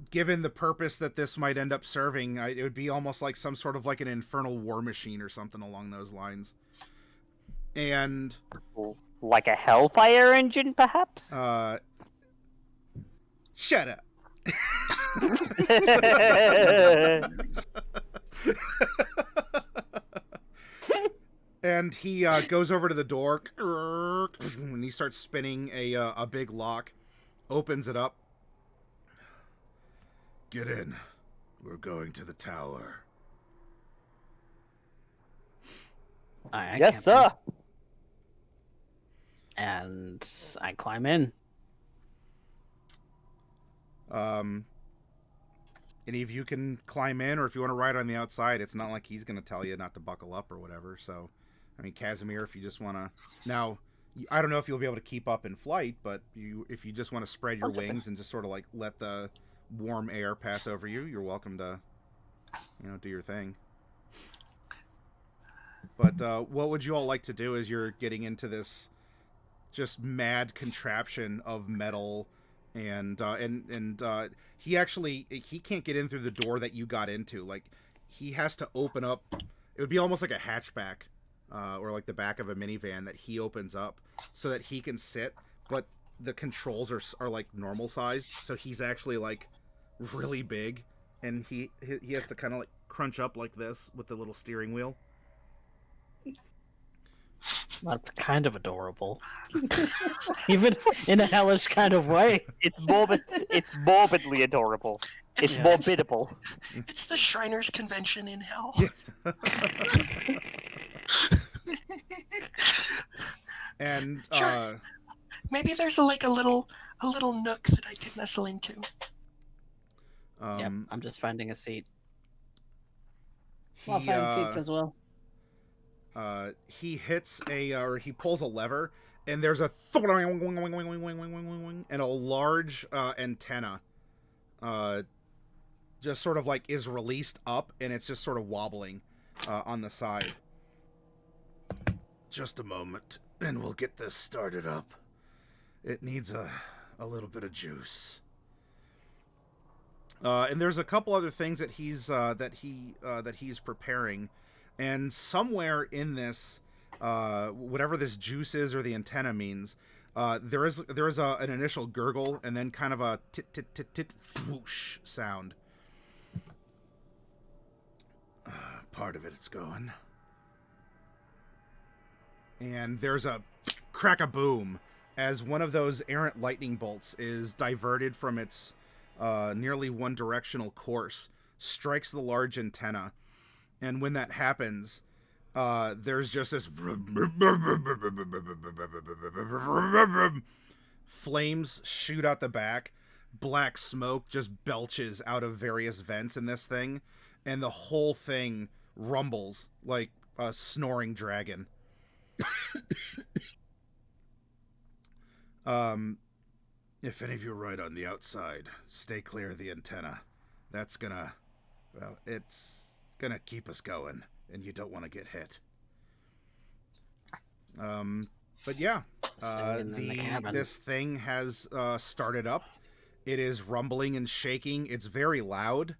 [SPEAKER 1] given the purpose that this might end up serving, it would be almost like some sort of like an infernal war machine or something along those lines. And
[SPEAKER 2] like a hellfire engine, perhaps?
[SPEAKER 1] Shut up. And he goes over to the door and he starts spinning a big lock. opens it up. Get in. We're going to the tower.
[SPEAKER 2] Yes, sir.
[SPEAKER 3] And I climb in.
[SPEAKER 1] Any of you can climb in, or if you want to ride on the outside, it's not like he's going to tell you not to buckle up or whatever. So, I mean, Casimir, if you just want to... Now, I don't know if you'll be able to keep up in flight, but if you just want to spread your wings and just sort of like let the warm air pass over you, you're welcome to, do your thing. But what would you all like to do as you're getting into this just mad contraption of metal, and he can't get in through the door that you got into. Like, he has to open up. It would be almost like a hatchback, or like the back of a minivan that he opens up so that he can sit, but the controls are like normal sized, so he's actually like really big, and he has to kind of like crunch up like this with the little steering wheel.
[SPEAKER 3] That's kind of adorable. Even in a hellish kind of way.
[SPEAKER 2] It's morbidly adorable. It's morbidable.
[SPEAKER 4] It's the Shriners Convention in hell.
[SPEAKER 1] And
[SPEAKER 4] Sure. Maybe there's a little nook that I could nestle into.
[SPEAKER 3] Yep, I'm just finding a seat.
[SPEAKER 5] I'll find a seat as well.
[SPEAKER 1] He hits or he pulls a lever, and there's a and a large antenna just sort of like is released up, and it's just sort of wobbling on the side. Just a moment, and we'll get this started up. It needs a little bit of juice. And there's a couple other things that he's preparing. And somewhere in this, whatever this juice is or the antenna means, there is an initial gurgle and then kind of a tit tit tit tit whoosh sound. Part of it's going. And there's a crack-a-boom as one of those errant lightning bolts is diverted from its nearly one-directional course, strikes the large antenna. And when that happens, there's just this flames shoot out the back. Black smoke just belches out of various vents in this thing. And the whole thing rumbles like a snoring dragon. If any of you ride on the outside, stay clear of the antenna. That's it's gonna keep us going, and you don't want to get hit. But yeah, this thing has started up. It is rumbling and shaking. It's very loud,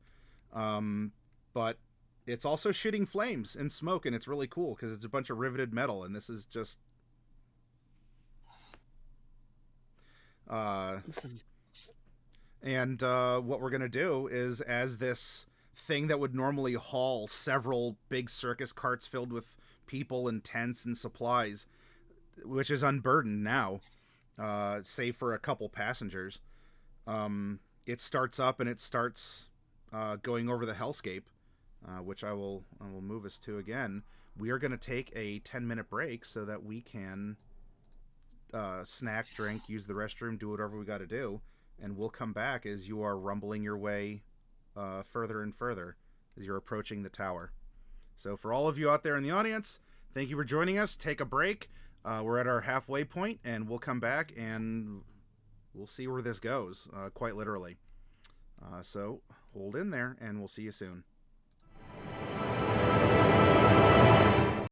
[SPEAKER 1] but it's also shooting flames and smoke, and it's really cool because it's a bunch of riveted metal, and this is just and what we're gonna do is, as this thing that would normally haul several big circus carts filled with people and tents and supplies, which is unburdened now, save for a couple passengers, it starts up and it starts going over the hellscape, which I will move us to again. We are going to take a 10-minute break so that we can snack, drink, use the restroom, do whatever we got to do, and we'll come back as you are rumbling your way further and further as you're approaching the tower. So for all of you out there in the audience, thank you for joining us. Take a break. We're at our halfway point, and we'll come back and we'll see where this goes, quite literally. So hold in there, and we'll see you soon.